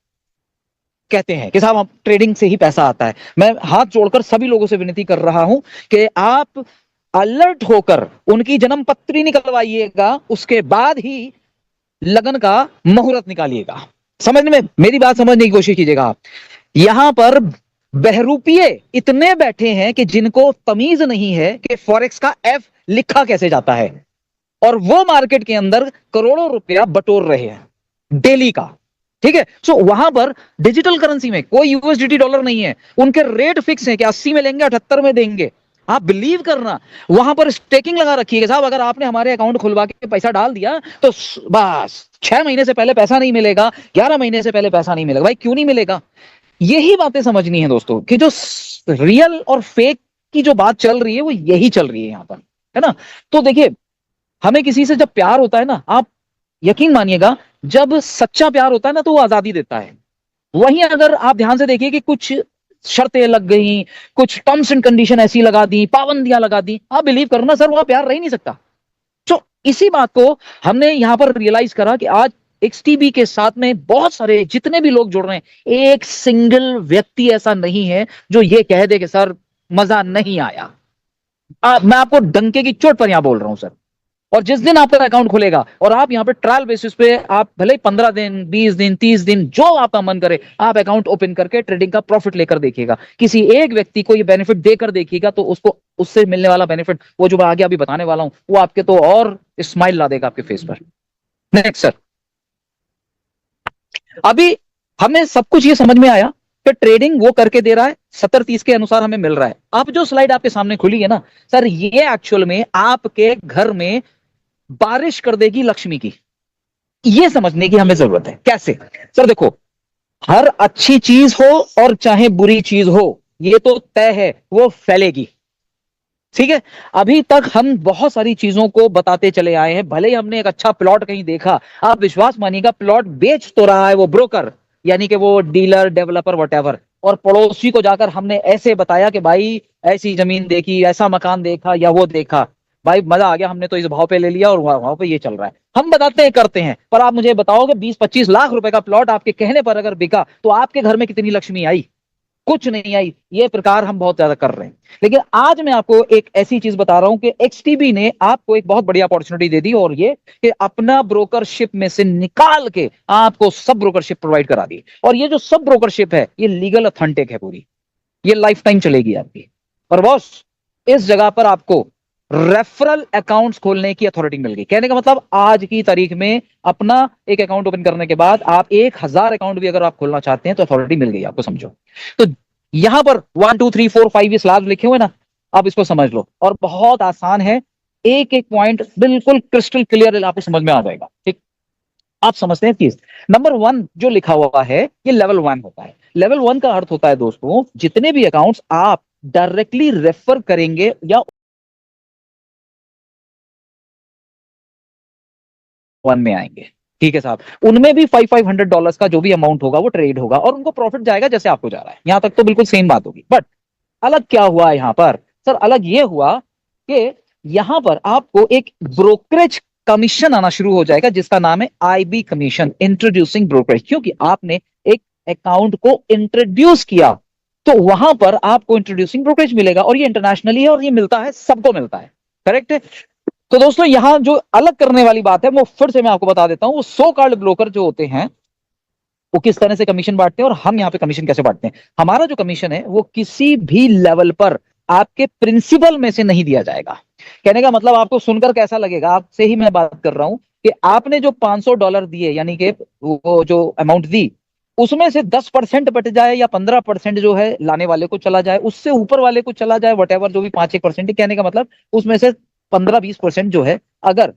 Speaker 2: कहते हैं कि साहब हम ट्रेडिंग से ही पैसा आता है। मैं हाथ जोड़कर सभी लोगों से विनती कर रहा हूं कि आप अलर्ट होकर उनकी जन्म पत्री निकलवाइएगा, उसके बाद ही लगन का मुहूर्त निकालिएगा। समझने में मेरी बात समझने की कोशिश कीजिएगा आप। यहां पर बहरूपिये इतने बैठे हैं कि जिनको तमीज नहीं है कि फॉरेक्स का F लिखा कैसे जाता है, और वो मार्केट के अंदर करोड़ों रुपया बटोर रहे हैं डेली का। ठीक है, सो वहां पर डिजिटल करेंसी में कोई यूएसडीटी डॉलर नहीं है, उनके रेट फिक्स है कि 80 में लेंगे 78 में देंगे। आप बिलीव करना, वहां पर स्टेकिंग लगा रखी है साहब, अगर आपने हमारे अकाउंट खुलवा के पैसा डाल दिया तो बस 6 महीने से पहले पैसा नहीं मिलेगा, 11 महीने से पहले पैसा नहीं मिलेगा। भाई क्यों नहीं मिलेगा? यही बातें समझनी है दोस्तों कि जो रियल और फेक की जो बात चल रही है वो यही चल रही है यहां पर, है ना। तो देखिए हमें किसी से जब प्यार होता है ना, आप यकीन मानिएगा जब सच्चा प्यार होता है ना तो वो आजादी देता है। वहीं अगर आप ध्यान से देखिए कि कुछ शर्तें लग गई, कुछ टर्म्स एंड कंडीशन ऐसी लगा दी, पाबंदियां लगा दी, आप बिलीव करना सर वहां प्यार रह ही नहीं सकता। तो इसी बात को हमने यहां पर रियलाइज करा कि आज XTB के साथ में बहुत सारे जितने भी लोग जुड़ रहे हैं, एक सिंगल व्यक्ति ऐसा नहीं है जो ये कह दे कि सर मजा नहीं आया। मैं आपको डंके की चोट पर यहां बोल रहा हूं सर। और जिस दिन आपका अकाउंट खुलेगा और आप यहां पे ट्रायल बेसिस पे आप भले ही 15 दिन 20 दिन 30 दिन जो आपका मन करे आप अकाउंट ओपन करके ट्रेडिंग का प्रॉफिट लेकर देखिएगा, किसी एक व्यक्ति को ये बेनिफिट देकर देखिएगा तो उसको उससे मिलने वाला बेनिफिट वो जो मैं आगे अभी बताने वाला हूं वो आपके तो और स्माइल ला देगा आपके फेस पर। नेक्स्ट सर, अभी हमें सब कुछ ये समझ में आया कि ट्रेडिंग वो करके दे रहा है, 70-30 के अनुसार हमें मिल रहा है। अब जो स्लाइड आपके सामने खुली है ना सर, ये एक्चुअल में आपके घर में बारिश कर देगी लक्ष्मी की, ये समझने की हमें जरूरत है। कैसे सर? देखो, हर अच्छी चीज हो और चाहे बुरी चीज हो ये तो तय है वो फैलेगी, ठीक है। अभी तक हम बहुत सारी चीजों को बताते चले आए हैं, भले ही हमने एक अच्छा प्लॉट कहीं देखा, आप विश्वास मानिएगा प्लॉट बेच तो रहा है वो ब्रोकर, यानी कि वो डीलर, डेवलपर, व्हाटएवर, और पड़ोसी को जाकर हमने ऐसे बताया कि भाई ऐसी जमीन देखी, ऐसा मकान देखा या वो देखा, भाई मजा आ गया, हमने तो इस भाव पे ले लिया और भाव पे ये चल रहा है। हम बताते हैं, करते हैं, पर आप मुझे बताओ कि 20-25 लाख रुपए का प्लॉट आपके कहने पर अगर बिका तो आपके घर में कितनी लक्ष्मी आई? कुछ नहीं आई। ये प्रकार हम बहुत ज्यादा कर रहे हैं। लेकिन आज मैं आपको एक ऐसी चीज बता रहा हूं कि एक्सटीबी ने आपको एक बहुत बड़ी अपॉर्चुनिटी दे दी, और ये कि अपना ब्रोकरशिप में से निकाल के आपको सब ब्रोकरशिप प्रोवाइड करा दी। और ये जो सब ब्रोकरशिप है ये लीगल ऑथेंटिक है पूरी, ये लाइफ टाइम चलेगी आपकी। और बॉस, इस जगह पर आपको रेफरल अकाउंट्स खोलने की अथॉरिटी मिल गई। कहने का मतलब आज की तारीख में अपना एक अकाउंट ओपन करने के बाद आप 1000 अकाउंट भी अगर आप खोलना चाहते हैं तो अथॉरिटी मिल गई आपको, समझो। तो यहां पर 1 2 3 4 5 ये स्लैब्स लिखे हुए ना, आप इसको समझ लो, और बहुत आसान है, एक एक पॉइंट बिल्कुल क्रिस्टल क्लियर आपको समझ में आ जाएगा। ठीक, आप समझते हैं चीज। नंबर 1 जो लिखा हुआ है ये लेवल 1 होता है। लेवल 1 का अर्थ होता है दोस्तों, जितने भी अकाउंट्स आप डायरेक्टली रेफर करेंगे या 1 में आएंगे, ठीक है साहब, उनमें भी $500 का जो भी अमाउंट होगा वो ट्रेड होगा और उनको प्रॉफिट जाएगा जैसे आपको जा रहा है। यहां तक तो बिल्कुल सेम बात होगी। बट अलग क्या हुआ यहां पर सर? अलग ये हुआ कि यहां पर आपको एक ब्रोकरेज कमीशन आना शुरू हो जाएगा जिसका नाम है आईबी कमीशन, इंट्रोड्यूसिंग ब्रोकरेज। क्योंकि आपने एक अकाउंट को इंट्रोड्यूस किया तो वहां पर आपको इंट्रोड्यूसिंग ब्रोकरेज मिलेगा, और ये इंटरनेशनली है और ये मिलता है, सबको मिलता है। करेक्ट है? तो दोस्तों यहां जो अलग करने वाली बात है वो फिर से मैं आपको बता देता हूं। वो सो कॉल्ड ब्रोकर जो होते हैं वो किस तरह से कमीशन बांटते हैं और हम यहाँ पे कमीशन कैसे बांटते हैं। हमारा जो कमीशन है वो किसी भी लेवल पर आपके प्रिंसिपल में से नहीं दिया जाएगा। कहने का मतलब आपको सुनकर कैसा लगेगा, आपसे ही मैं बात कर रहा हूं कि आपने जो $500 दिए, यानी कि वो जो अमाउंट दी, उसमें से 10% बट जाए या 15% जो है लाने वाले को चला जाए, उससे ऊपर वाले को चला जाए, वट जो भी 5-1%, कहने का मतलब उसमें से 15-20% जो है अगर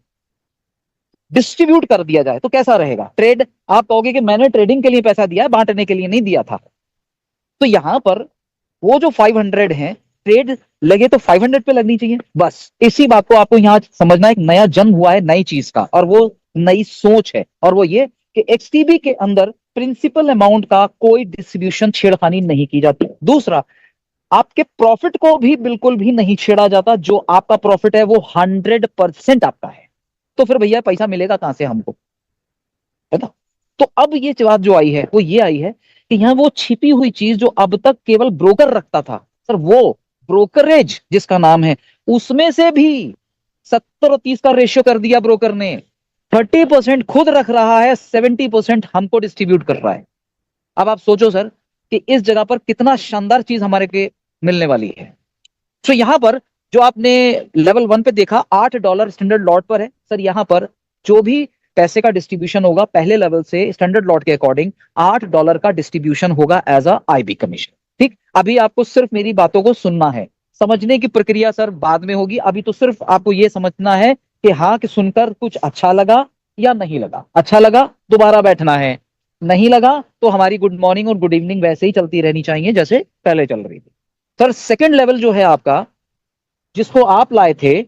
Speaker 2: डिस्ट्रीब्यूट कर दिया जाए तो कैसा रहेगा ट्रेड? आप कहोगे कि मैंने ट्रेडिंग के लिए पैसा दिया है, बांटने के लिए नहीं दिया था। तो यहां पर वो जो 500 है, ट्रेड लगे तो 500 पे लगनी चाहिए। बस इसी बात को आपको यहां समझना, एक नया जन्म हुआ है नई चीज का, और वो नई सोच है, और वो ये कि एक्सटीबी के अंदर प्रिंसिपल अमाउंट का कोई डिस्ट्रीब्यूशन, छेड़खानी नहीं की जाती। दूसरा, आपके प्रॉफिट को भी बिल्कुल भी नहीं छेड़ा जाता। जो आपका प्रॉफिट है वो 100% आपका है। तो फिर भैया पैसा मिलेगा कहां से हमको, है ना? तो अब ये बात जो आई है वो ये आई है कि यहां वो छिपी हुई चीज जो अब तक केवल ब्रोकर रखता था सर, वो ब्रोकरेज जिसका नाम है, उसमें से भी 70 और 30 का रेशियो कर दिया ब्रोकर ने। 30% खुद रख रहा है, 70% हमको डिस्ट्रीब्यूट कर रहा है। अब आप सोचो सर कि इस जगह पर कितना शानदार चीज हमारे के मिलने वाली है। तो यहां पर जो आपने लेवल 1 पे देखा $8 स्टैंडर्ड लॉट पर है सर, यहां पर जो भी पैसे का डिस्ट्रीब्यूशन होगा पहले लेवल से स्टैंडर्ड लॉट के अकॉर्डिंग $8 का डिस्ट्रीब्यूशन होगा एज अ आईबी कमीशन। ठीक, अभी आपको सिर्फ मेरी बातों को सुनना है, समझने की प्रक्रिया सर बाद में होगी। अभी तो सिर्फ आपको यह समझना है कि हाँ, कि सुनकर कुछ अच्छा लगा या नहीं लगा। अच्छा लगा दोबारा बैठना है, नहीं लगा तो हमारी गुड मॉर्निंग और गुड इवनिंग वैसे ही चलती रहनी चाहिए जैसे पहले चल रही थी। सर सेकंड लेवल जो है आपका, जिसको आप लाए थे,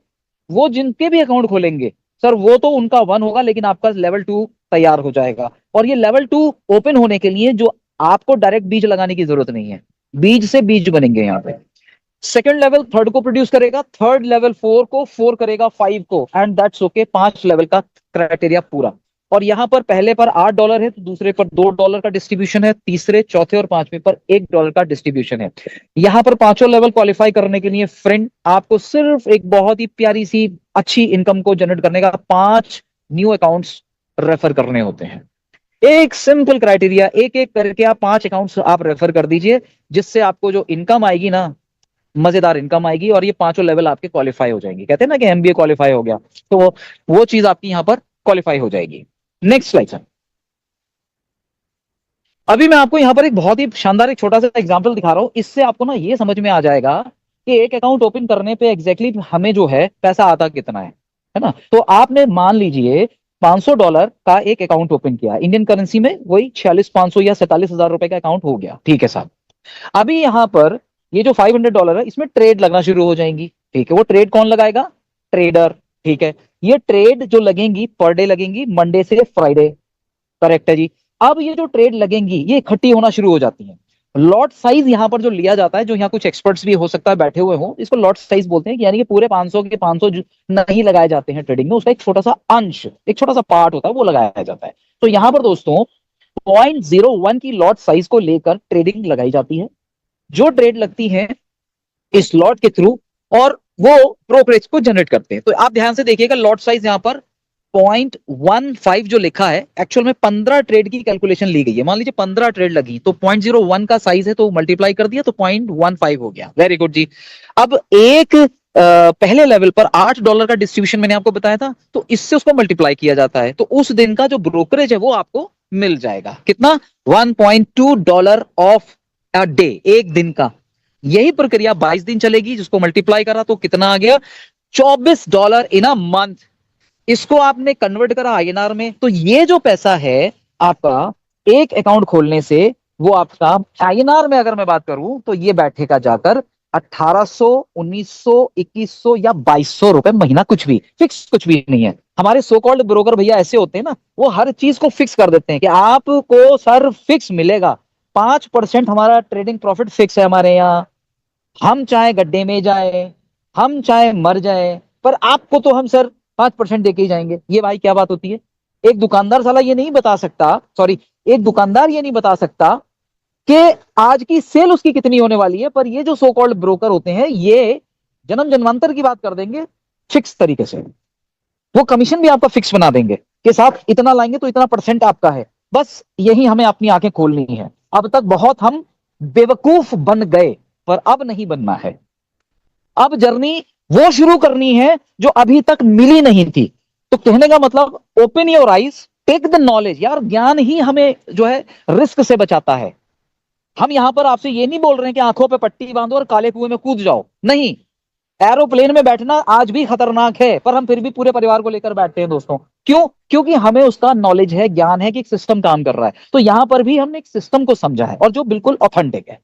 Speaker 2: वो जिनके भी अकाउंट खोलेंगे सर वो तो उनका 1 होगा, लेकिन आपका लेवल 2 तैयार हो जाएगा। और ये लेवल 2 ओपन होने के लिए जो आपको डायरेक्ट बीज लगाने की जरूरत नहीं है, बीज से बीज बनेंगे यहाँ पे। सेकंड लेवल थर्ड को प्रोड्यूस करेगा, थर्ड लेवल 4 को, 4 करेगा 5 को, एंड दैट्स ओके। 5 लेवल का क्राइटेरिया पूरा। और यहां पर पहले पर $8 है तो दूसरे पर $2 का डिस्ट्रीब्यूशन है, तीसरे, चौथे और पांचवें पर $1 का डिस्ट्रीब्यूशन है। यहां पर पांचों लेवल क्वालिफाई करने के लिए फ्रेंड आपको सिर्फ एक बहुत ही प्यारी सी अच्छी इनकम को जनरेट करने का 5 न्यू अकाउंट्स रेफर करने होते हैं। एक सिंपल क्राइटेरिया, एक एक करके आप 5 अकाउंट्स आप रेफर कर दीजिए, जिससे आपको जो इनकम आएगी ना, मजेदार इनकम आएगी, और ये पांचों लेवल आपके क्वालिफाई हो जाएंगे। कहते हैं ना कि एमबीए क्वालिफाई हो गया, तो वो चीज आपकी यहां पर क्वालिफाई हो जाएगी। Next slide sir. अभी मैं आपको यहां पर एक बहुत ही शानदार एक छोटा सा एग्जांपल दिखा रहा हूं, इससे आपको ना ये समझ में आ जाएगा कि एक अकाउंट ओपन करने पे एग्जैक्टली हमें जो है पैसा आता कितना है ना? तो आपने मान लीजिए $500 का एक अकाउंट ओपन किया, इंडियन करेंसी में वही 46,500 या 47,000 रुपए का अकाउंट हो गया, ठीक है साहब। अभी यहां पर ये जो $500 है इसमें ट्रेड लगना शुरू हो जाएंगी, ठीक है। वो ट्रेड कौन लगाएगा? ट्रेडर, ठीक है। ये ट्रेड जो लगेंगी पर डे लगेंगी, मंडे से फ्राइडे, करेक्ट है जी। अब ये जो ट्रेड लगेंगी ये इकट्ठी होना शुरू हो जाती हैं। लॉट साइज यहाँ पर जो लिया जाता है, जो यहाँ कुछ एक्सपर्ट्स भी हो सकता है बैठे हुए हो, इसको लॉट साइज बोलते हैं, कि यानी कि पूरे 500 के 500 नहीं लगाए जाते हैं ट्रेडिंग में, उसका एक छोटा सा अंश, एक छोटा सा पार्ट होता है, वो लगाया जाता है। तो यहाँ पर दोस्तों 0.01 की लॉट साइज को लेकर ट्रेडिंग लगाई जाती है, जो ट्रेड लगती है इस लॉट के थ्रू, और वो ब्रोकरेज को जनरेट करते हैं। तो आप ध्यान से देखिएगा, लॉट साइज यहाँ पर 0.15 जो लिखा है, एक्चुअल में 15 ट्रेड की कैलकुलेशन ली गई है। मान लीजिए 15 ट्रेड लगी, तो 0.01 का साइज है, तो मल्टीप्लाई कर दिया तो 0.15 हो गया। वेरी गुड जी। अब एक पहले लेवल पर $8 का डिस्ट्रीब्यूशन मैंने आपको बताया था, तो इससे उसको मल्टीप्लाई किया जाता है, तो उस दिन का जो ब्रोकरेज है वो आपको मिल जाएगा। कितना? $1.2 ऑफ अ डे, एक दिन का। यही प्रक्रिया 22 दिन चलेगी, जिसको मल्टीप्लाई करा तो कितना आ गया? $24 इन अ मंथ। इसको आपने कन्वर्ट करा आईएनआर में, तो ये जो पैसा है आपका एक अकाउंट खोलने से, वो आपका आईएनआर में अगर मैं बात करूं तो ये बैठेगा जाकर 1800, 1900, 2100 या 2200 रुपए महीना, कुछ भी फिक्स कुछ भी नहीं है। हमारे सो कॉल्ड ब्रोकर भैया ऐसे होते हैं ना, वो हर चीज को फिक्स कर देते हैं कि आपको सर फिक्स मिलेगा, 5% हमारा ट्रेडिंग प्रॉफिट फिक्स है हमारे यहाँ, हम चाहे गड्ढे में जाए, हम चाहे मर जाए, पर आपको तो हम सर 5% देके ही जाएंगे। ये भाई क्या बात होती है? एक दुकानदार साला ये नहीं बता सकता, सॉरी, एक दुकानदार ये नहीं बता सकता कि आज की सेल उसकी कितनी होने वाली है, पर ये जो सो कॉल्ड ब्रोकर होते हैं, ये जन्म जन्मांतर की बात कर देंगे फिक्स तरीके से। वो कमीशन भी आपका फिक्स बना देंगे कि साहब इतना लाएंगे तो इतना परसेंट आपका है। बस यही हमें अपनी आंखें खोलनी है। अब तक बहुत हम बेवकूफ बन गए, पर अब नहीं बनना है। अब जर्नी वो शुरू करनी है जो अभी तक मिली नहीं थी। तो कहने का मतलब, open your eyes, take the knowledge. यार ज्ञान ही हमें जो है रिस्क से बचाता है। हम यहां पर आपसे ये नहीं बोल रहे हैं कि आंखों पे पट्टी बांधो और काले कुएं में कूद जाओ, नहीं। एरोप्लेन में बैठना आज भी खतरनाक है, पर हम फिर भी पूरे परिवार को लेकर बैठते हैं दोस्तों। क्यों? क्योंकि हमें उसका नॉलेज है, ज्ञान है कि एक सिस्टम काम कर रहा है। तो यहां पर भी हमने एक सिस्टम को समझा है, और जो बिल्कुल ऑथेंटिक है।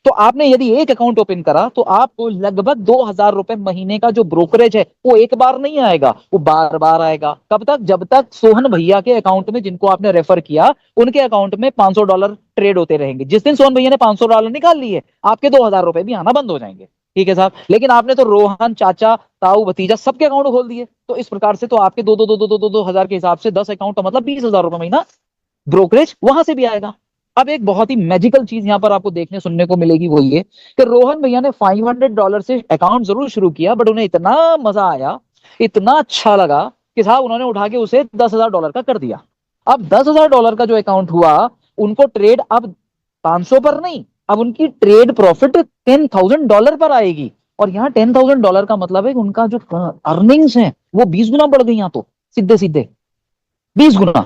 Speaker 2: तो आपने यदि एक अकाउंट ओपन करा, तो आपको लगभग 2000 रुपए महीने का जो ब्रोकरेज है, वो एक बार नहीं आएगा, वो बार बार आएगा। कब तक? जब तक सोहन भैया के अकाउंट में, जिनको आपने रेफर किया, उनके अकाउंट में $500 ट्रेड होते रहेंगे। जिस दिन सोहन भैया ने $500 निकाल लिए, आपके 2000 रुपए भी आना बंद हो जाएंगे। ठीक है साहब, लेकिन आपने तो रोहन, चाचा, ताऊ, भतीजा सबके अकाउंट खोल दिए, तो इस प्रकार से तो आपके दो दो दो दो दो दो दो हजार के हिसाब से 10 अकाउंट का मतलब 20,000 रुपए महीना ब्रोकरेज वहां से भी आएगा। अब एक बहुत ही मैजिकल चीज यहां पर आपको देखने सुनने को मिलेगी, वो ये कि रोहन भैया ने $500 से अकाउंट जरूर शुरू किया, बट उन्हें इतना मजा आया, इतना अच्छा लगा कि साहब उन्होंने उठा के उसे $10,000 का कर दिया। अब $10,000 का जो अकाउंट हुआ, उनको ट्रेड अब 500 पर नहीं, अब उनकी ट्रेड प्रॉफिट $10,000 पर आएगी। और यहाँ $10,000 का मतलब है कि उनका जो अर्निंग्स है वो 20 गुना बढ़ गई। यहाँ तो सीधे सीधे 20 गुना।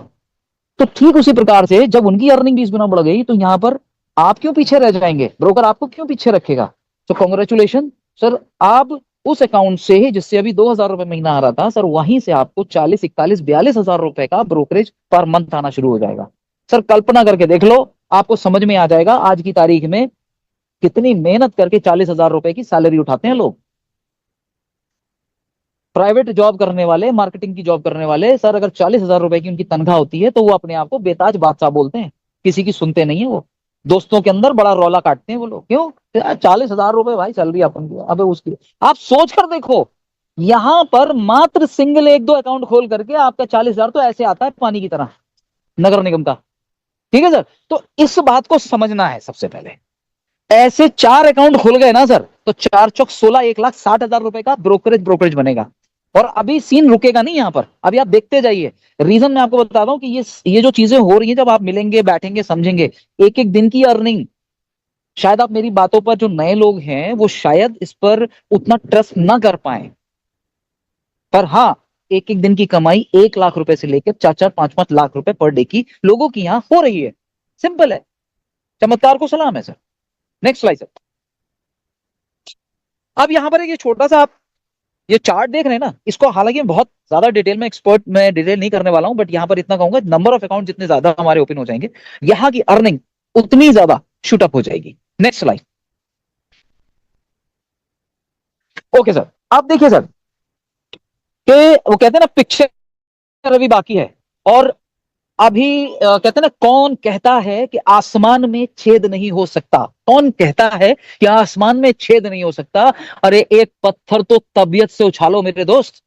Speaker 2: तो ठीक उसी प्रकार से जब उनकी अर्निंग 20 गुना बढ़ गई, तो यहां पर आप क्यों पीछे रह जाएंगे? ब्रोकर आपको क्यों पीछे रखेगा? तो कॉन्ग्रेचुलेशन सर, आप उस अकाउंट से ही, जिससे अभी 2000 रुपए महीना आ रहा था सर, वहीं से आपको 40, 41, 42 हजार रुपए का ब्रोकरेज पर मंथ आना शुरू हो जाएगा। सर कल्पना करके देख लो, आपको समझ में आ जाएगा आज की तारीख में कितनी मेहनत करके 40,000 रुपए की सैलरी उठाते हैं लोग। प्राइवेट जॉब करने वाले, मार्केटिंग की जॉब करने वाले, सर अगर 40,000 रुपए की उनकी तनख्वाह होती है, तो वो अपने आप को बेताज बादशाह बोलते हैं, किसी की सुनते नहीं है वो। दोस्तों के अंदर बड़ा रौला काटते हैं वो लोग। क्यों? 40,000 रुपए भाई सैलरी अपन की, अबे उसकी आप सोच कर देखो। यहां पर मात्र सिंगल एक दो अकाउंट खोल करके आपका 40,000 तो ऐसे आता है पानी की तरह, नगर निगम का। ठीक है सर, तो इस बात को समझना है सबसे पहले। ऐसे 4 अकाउंट खुल गए ना सर, तो 4 चौक 16, 1,60,000 रुपए का ब्रोकरेज बनेगा। और अभी सीन रुकेगा नहीं यहां पर, अभी आप देखते जाइए। रीजन मैं आपको बताता हूं कि ये जो चीजें हो रही हैं, जब आप मिलेंगे, बैठेंगे, समझेंगे, एक एक दिन की अर्निंग, शायद आप मेरी बातों पर, जो नए लोग हैं वो शायद इस पर उतना ट्रस्ट ना कर पाए, पर हाँ, एक एक दिन की कमाई 1 लाख रुपए से लेकर 4-4, 5-5 लाख रुपए पर डे की लोगों की यहां हो रही है। सिंपल है, चमत्कार को सलाम है सर। Next slide sir. अब यहां पर एक ये छोटा सा आप ये चार्ट देख रहे हैं ना, इसको हालांकि मैं बहुत ज्यादा डिटेल में एक्सपर्ट में डिटेल नहीं करने वाला हूं, बट यहां पर इतना कहूंगा, नंबर ऑफ अकाउंट जितने ज्यादा हमारे ओपन हो जाएंगे, यहां की अर्निंग उतनी ज्यादा शूट अप हो जाएगी। Next slide. ओके सर, आप देखिए सर कि वो कहते हैं ना, पिक्चर अभी बाकी है, और अभी कहते हैं ना, कौन कहता है कि आसमान में छेद नहीं हो सकता? कौन कहता है कि आसमान में छेद नहीं हो सकता? अरे एक पत्थर तो तबीयत से उछालो मेरे दोस्त।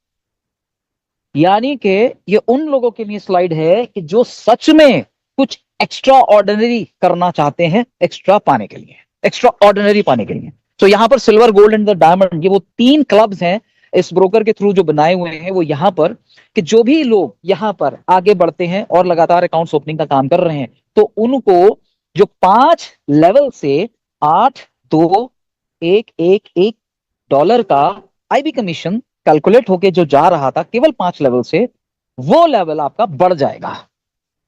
Speaker 2: यानी कि ये उन लोगों के लिए स्लाइड है कि जो सच में कुछ एक्स्ट्रा ऑर्डिनरी करना चाहते हैं, एक्स्ट्रा पाने के लिए, एक्स्ट्रा ऑर्डिनरी पाने के लिए। तो यहां पर silver, gold and the diamond, ये वो 3 क्लब्स हैं इस ब्रोकर के थ्रू जो बनाए हुए हैं वो यहां पर, कि जो भी लोग यहां पर आगे बढ़ते हैं और लगातार अकाउंट्स ओपनिंग का काम कर रहे हैं, तो उनको जो 5 लेवल से 8, 2, 1, 1, 1 डॉलर का आईबी कमीशन कैलकुलेट होके जो जा रहा था केवल 5 लेवल से, वो लेवल आपका बढ़ जाएगा,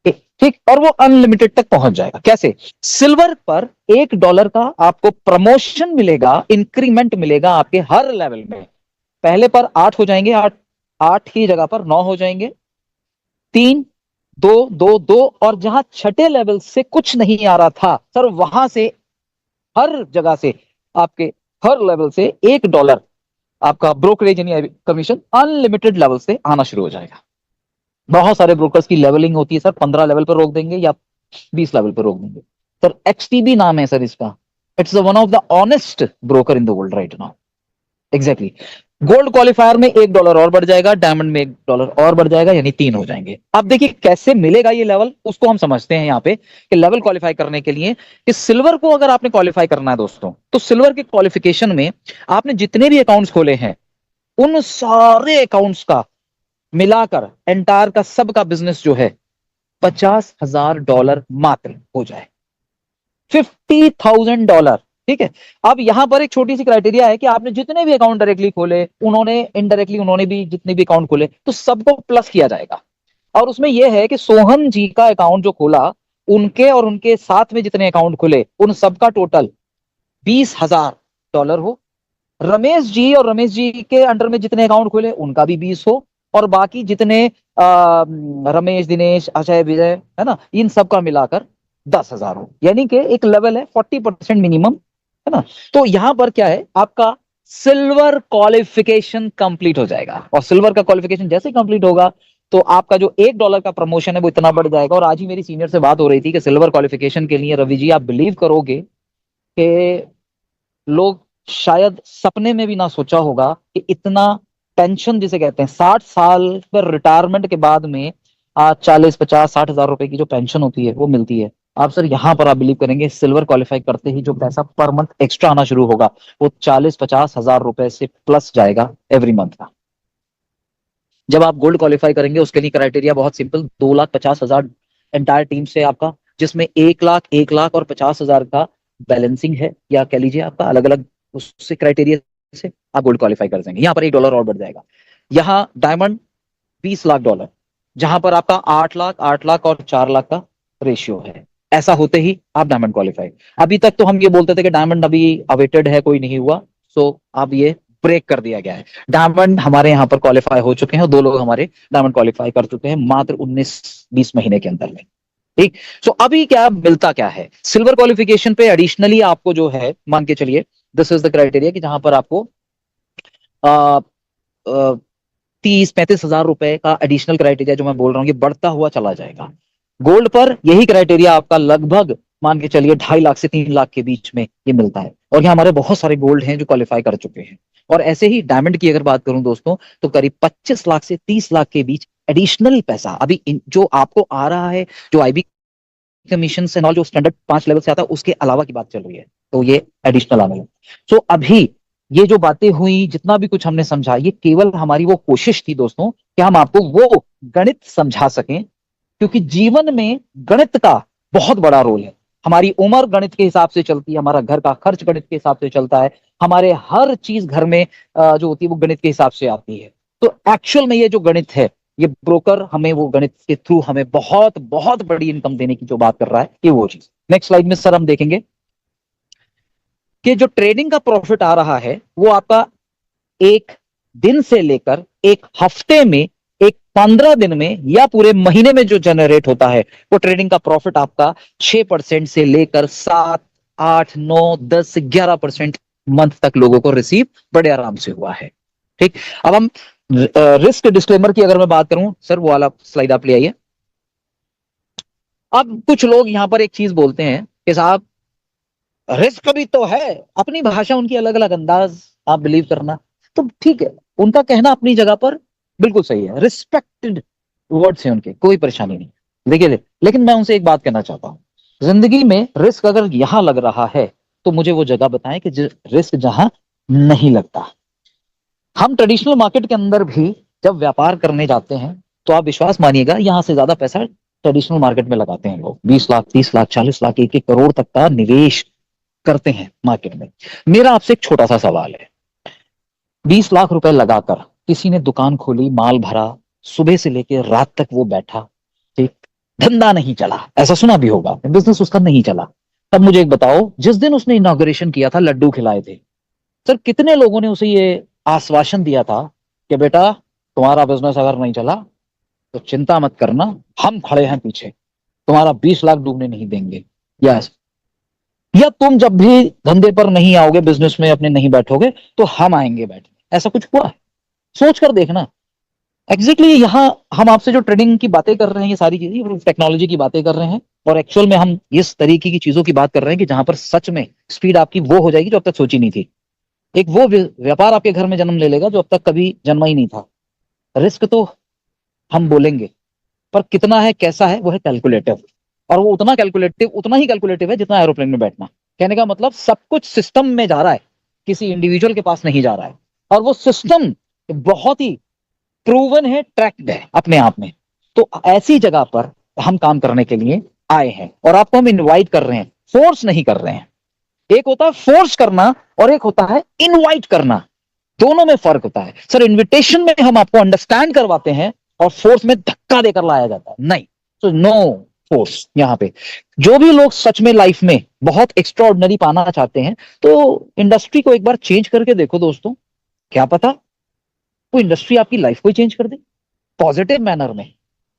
Speaker 2: ठीक, और वो अनलिमिटेड तक पहुंच जाएगा। कैसे? सिल्वर पर $1 का आपको प्रमोशन मिलेगा, इंक्रीमेंट मिलेगा आपके हर लेवल में। पहले पर 8 हो जाएंगे, 8 की जगह पर 9 हो जाएंगे, 3, 2, 2, 2, और जहां छठे लेवल से कुछ नहीं आ रहा था सर, वहां से हर जगह से आपके हर लेवल से $1 आपका ब्रोकरेज यानी कमीशन अनलिमिटेड लेवल से आना शुरू हो जाएगा। बहुत सारे ब्रोकर्स की लेवलिंग होती है सर, 15 लेवल पर रोक देंगे या 20 लेवल पर रोक देंगे सर। XTB नाम है सर इसका। It's one of the honest broker in the world right now. Exactly. Gold qualifier में $1 और बढ़ जाएगा, डायमंड में $1 और बढ़ जाएगा, यानी 3 हो जाएंगे। अब देखिए कैसे मिलेगा ये लेवल, उसको हम समझते हैं यहाँ पे कि लेवल क्वालिफाई करने के लिए कि सिल्वर को अगर आपने क्वालिफाई करना है दोस्तों, तो सिल्वर के क्वालिफिकेशन में आपने जितने भी अकाउंट्स खोले हैं उन सारे अकाउंट्स का मिलाकर एंटायर का सबका बिजनेस जो है $50,000 मात्र हो जाए, $50,000, ठीक है। अब यहां पर एक छोटी सी क्राइटेरिया है कि आपने जितने भी अकाउंट डायरेक्टली खोले, उन्होंने इनडायरेक्टली उन्होंने भी जितने भी अकाउंट खोले, तो सबको प्लस किया जाएगा। और उसमें यह है कि सोहन जी का अकाउंट जो खोला, उनके और उनके साथ में जितने अकाउंट खुले उन सबका टोटल $20,000 हो। रमेश जी और रमेश जी के अंडर में जितने अकाउंट खुले उनका भी 20 हो, और बाकी जितने रमेश, दिनेश, अजय, विजय है ना, इन सब का मिलाकर 10,000 हो। यानी कि एक लेवल है 40% मिनिमम, है ना। तो यहां पर क्या है, आपका सिल्वर क्वालिफिकेशन कंप्लीट हो जाएगा, और सिल्वर का क्वालिफिकेशन जैसे कंप्लीट होगा तो आपका जो $1 का प्रमोशन है वो इतना बढ़ जाएगा। और आज ही मेरी सीनियर से बात हो रही थी कि सिल्वर क्वालिफिकेशन के लिए, रवि जी आप बिलीव करोगे कि लोग शायद सपने में भी ना सोचा होगा कि इतना पेंशन जिसे कहते हैं 60 साल पर रिटायरमेंट के बाद में आज 40, 50, 60 हजार रुपए की जो पेंशन होती है वो मिलती है। आप सर यहां पर आप बिलीव करेंगे, सिल्वर क्वालिफाई करते ही जो पैसा पर मंथ एक्स्ट्रा आना शुरू होगा वो 40-50 हजार रुपए से प्लस जाएगा एवरी मंथ का। जब आप गोल्ड क्वालिफाई करेंगे उसके लिए क्राइटेरिया बहुत सिंपल, 2,50,000 एंटायर टीम से आपका, जिसमें 1 लाख, 1 लाख और 50,000 का बैलेंसिंग है, या कह लीजिए आपका अलग अलग उससे क्राइटेरिया से आप गोल्ड क्वालिफाई कर देंगे। यहाँ पर $1 और बढ़ जाएगा। यहाँ डायमंड $20 लाख, जहां पर आपका 8 लाख, 8 लाख और 4 लाख का रेशियो है। ऐसा होते ही आप डायमंड क्वालिफाई। अभी तक तो हम ये बोलते थे कि डायमंड अभी अवेटेड है, कोई नहीं हुआ, सो अब ये ब्रेक कर दिया गया है। डायमंड हमारे यहाँ पर क्वालिफाई हो चुके हैं, और 2 लोग हमारे डायमंड क्वालिफाई कर चुके हैं मात्र 19-20 महीने के अंदर में, ठीक। सो अभी क्या मिलता क्या है सिल्वर क्वालिफिकेशन पे एडिशनली आपको जो है, मान के चलिए दिस इज द क्राइटेरिया कि जहां पर आपको 30-35 हजार रुपए का एडिशनल क्राइटेरिया जो मैं बोल रहा हूँ ये बढ़ता हुआ चला जाएगा। गोल्ड पर यही क्राइटेरिया आपका लगभग मान के चलिए 2.5 लाख से 3 लाख के बीच में ये मिलता है, और यहाँ हमारे बहुत सारे गोल्ड हैं जो क्वालिफाई कर चुके हैं। और ऐसे ही डायमंड की अगर बात करूं दोस्तों, तो करीब 25 लाख से 30 लाख के बीच एडिशनल पैसा अभी जो आपको आ रहा है, जो आईबी कमीशन से नॉल जो स्टैंडर्ड 5 लेवल से आता है उसके अलावा की बात चल रही है, तो ये एडिशनल आने लगा। सो अभी ये जो बातें हुई, जितना भी कुछ हमने समझा, ये केवल हमारी वो कोशिश थी दोस्तों कि हम आपको वो गणित समझा सकें, क्योंकि जीवन में गणित का बहुत बड़ा रोल है। हमारी उम्र गणित के हिसाब से चलती है, हमारा घर का खर्च गणित के हिसाब से चलता है, हमारे हर चीज घर में जो होती है वो गणित के हिसाब से आती है। तो एक्चुअल में ये जो गणित है, ये ब्रोकर हमें वो गणित के थ्रू हमें बहुत बहुत बड़ी इनकम देने की जो बात कर रहा है, ये वो चीज। नेक्स्ट स्लाइड में सर हम देखेंगे कि जो ट्रेडिंग का प्रॉफिट आ रहा है वो आपका एक दिन से लेकर एक हफ्ते में, एक 15 दिन में, या पूरे महीने में जो जनरेट होता है, वो ट्रेडिंग का प्रॉफिट आपका 6% से लेकर 7, 8, 9, 10, 11% मंथ तक लोगों को रिसीव बड़े आराम से हुआ है, ठीक। अब हम रिस्क डिस्क्लेमर की अगर मैं बात करूं, सर वो वाला स्लाइड आप ले आइए। अब कुछ लोग यहाँ पर एक चीज बोलते हैं कि साहब रिस्क भी तो है, अपनी भाषा उनकी अलग अलग अंदाज, आप बिलीव करना तो ठीक है, उनका कहना अपनी जगह पर बिल्कुल सही है, रिस्पेक्टेड वर्ड्स हैं उनके, कोई परेशानी नहीं। देखिए लेकिन मैं उनसे एक बात कहना चाहता हूँ, जिंदगी में रिस्क अगर यहां लग रहा है तो मुझे वो जगह बताएं कि रिस्क जहां नहीं लगता। हम ट्रेडिशनल मार्केट के अंदर भी जब व्यापार करने जाते हैं तो आप विश्वास मानिएगा यहां से ज्यादा पैसा ट्रेडिशनल मार्केट में लगाते हैं लोग, 20 लाख 30 लाख 40 लाख 1 करोड़ तक का निवेश करते हैं मार्केट में। मेरा आपसे एक छोटा सा सवाल है, 20 लाख रुपए लगाकर किसी ने दुकान खोली, माल भरा, सुबह से लेकर रात तक वो बैठा, ठीक, धंधा नहीं चला, ऐसा सुना भी होगा, बिजनेस उसका नहीं चला। तब मुझे एक बताओ, जिस दिन उसने इनॉग्रेशन किया था लड्डू खिलाए थे, सर कितने लोगों ने उसे ये आश्वासन दिया था कि बेटा तुम्हारा बिजनेस अगर नहीं चला तो चिंता मत करना, हम खड़े हैं पीछे, तुम्हारा 20 लाख डूबने नहीं देंगे। यस, या तुम जब भी धंधे पर नहीं आओगे, बिजनेस में अपने नहीं बैठोगे तो हम आएंगे बैठने, ऐसा कुछ हुआ है? सोच कर देखना। एग्जैक्टली यहाँ हम आपसे जो ट्रेडिंग की बातें कर रहे हैं, ये सारी चीजें टेक्नोलॉजी की बातें कर रहे हैं, और एक्चुअल में हम इस तरीके की चीजों की बात कर रहे हैं कि जहां पर सच में स्पीड आपकी वो हो जाएगी जो अब तक सोची नहीं थी। एक वो व्यापार आपके घर में जन्म ले लेगा जो अब तक कभी जन्मा ही नहीं था। रिस्क तो हम बोलेंगे, पर कितना है कैसा है वो है कैलकुलेटिव, और वो उतना ही कैलकुलेटिव है जितना एरोप्लेन में बैठना। कहने का मतलब सब कुछ सिस्टम में जा रहा है, किसी इंडिविजुअल के पास नहीं जा रहा है, और वो सिस्टम बहुत ही प्रूवन है, ट्रैक्ड है अपने आप में। तो ऐसी जगह पर हम काम करने के लिए आए हैं और आपको हम इनवाइट कर रहे हैं, फोर्स नहीं कर रहे हैं। एक होता है फोर्स करना और एक होता है इनवाइट करना, दोनों में फर्क होता है। सर इनविटेशन में हम आपको अंडरस्टैंड करवाते हैं और फोर्स में धक्का देकर लाया जाता है, नहीं। तो नो फोर्स यहाँ पे। जो भी लोग सच में लाइफ में बहुत एक्स्ट्राऑर्डिनरी पाना चाहते हैं तो इंडस्ट्री को एक बार चेंज करके देखो दोस्तों, क्या पता वो इंडस्ट्री आपकी लाइफ को ही चेंज कर दे, पॉजिटिव मैनर में,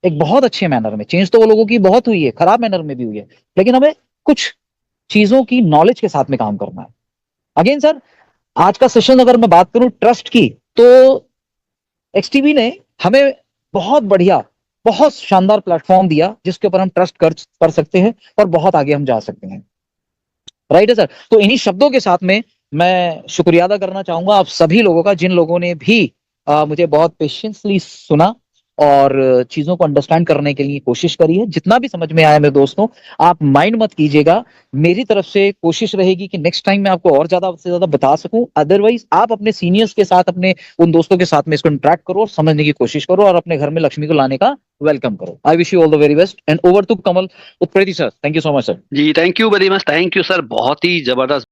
Speaker 2: एक बहुत अच्छे मैनर में। चेंज तो वो लोगों की बहुत हुई है, खराब मैनर में भी हुई है, लेकिन हमें कुछ चीजों की नॉलेज के साथ में काम करना है। अगेन सर, आज का सेशन अगर मैं बात करूं ट्रस्ट की, तो एक्सटीवी ने हमें बहुत बढ़िया, बहुत शानदार प्लेटफॉर्म दिया जिसके ऊपर हम ट्रस्ट कर सकते हैं और बहुत आगे हम जा सकते हैं। राइट है सर। तो इन्हीं शब्दों के साथ में मैं शुक्रिया अदा करना चाहूंगा आप सभी लोगों का, जिन लोगों ने भी मुझे बहुत पेशेंसली सुना और चीजों को अंडरस्टैंड करने के लिए कोशिश करी है। जितना भी समझ में आया मेरे दोस्तों, आप माइंड मत कीजिएगा, मेरी तरफ से कोशिश रहेगी कि नेक्स्ट टाइम मैं आपको और ज्यादा से ज्यादा बता सकूं। अदरवाइज आप अपने सीनियर्स के साथ, अपने उन दोस्तों के साथ में इसको इंटरेक्ट करो और समझने की कोशिश करो और अपने घर में लक्ष्मी को लाने का वेलकम करो। I wish you all the very best and over to Kamal Utpreti sir. Thank you so much sir.
Speaker 1: जी thank you very much, thank you sir, बहुत ही जबरदस्त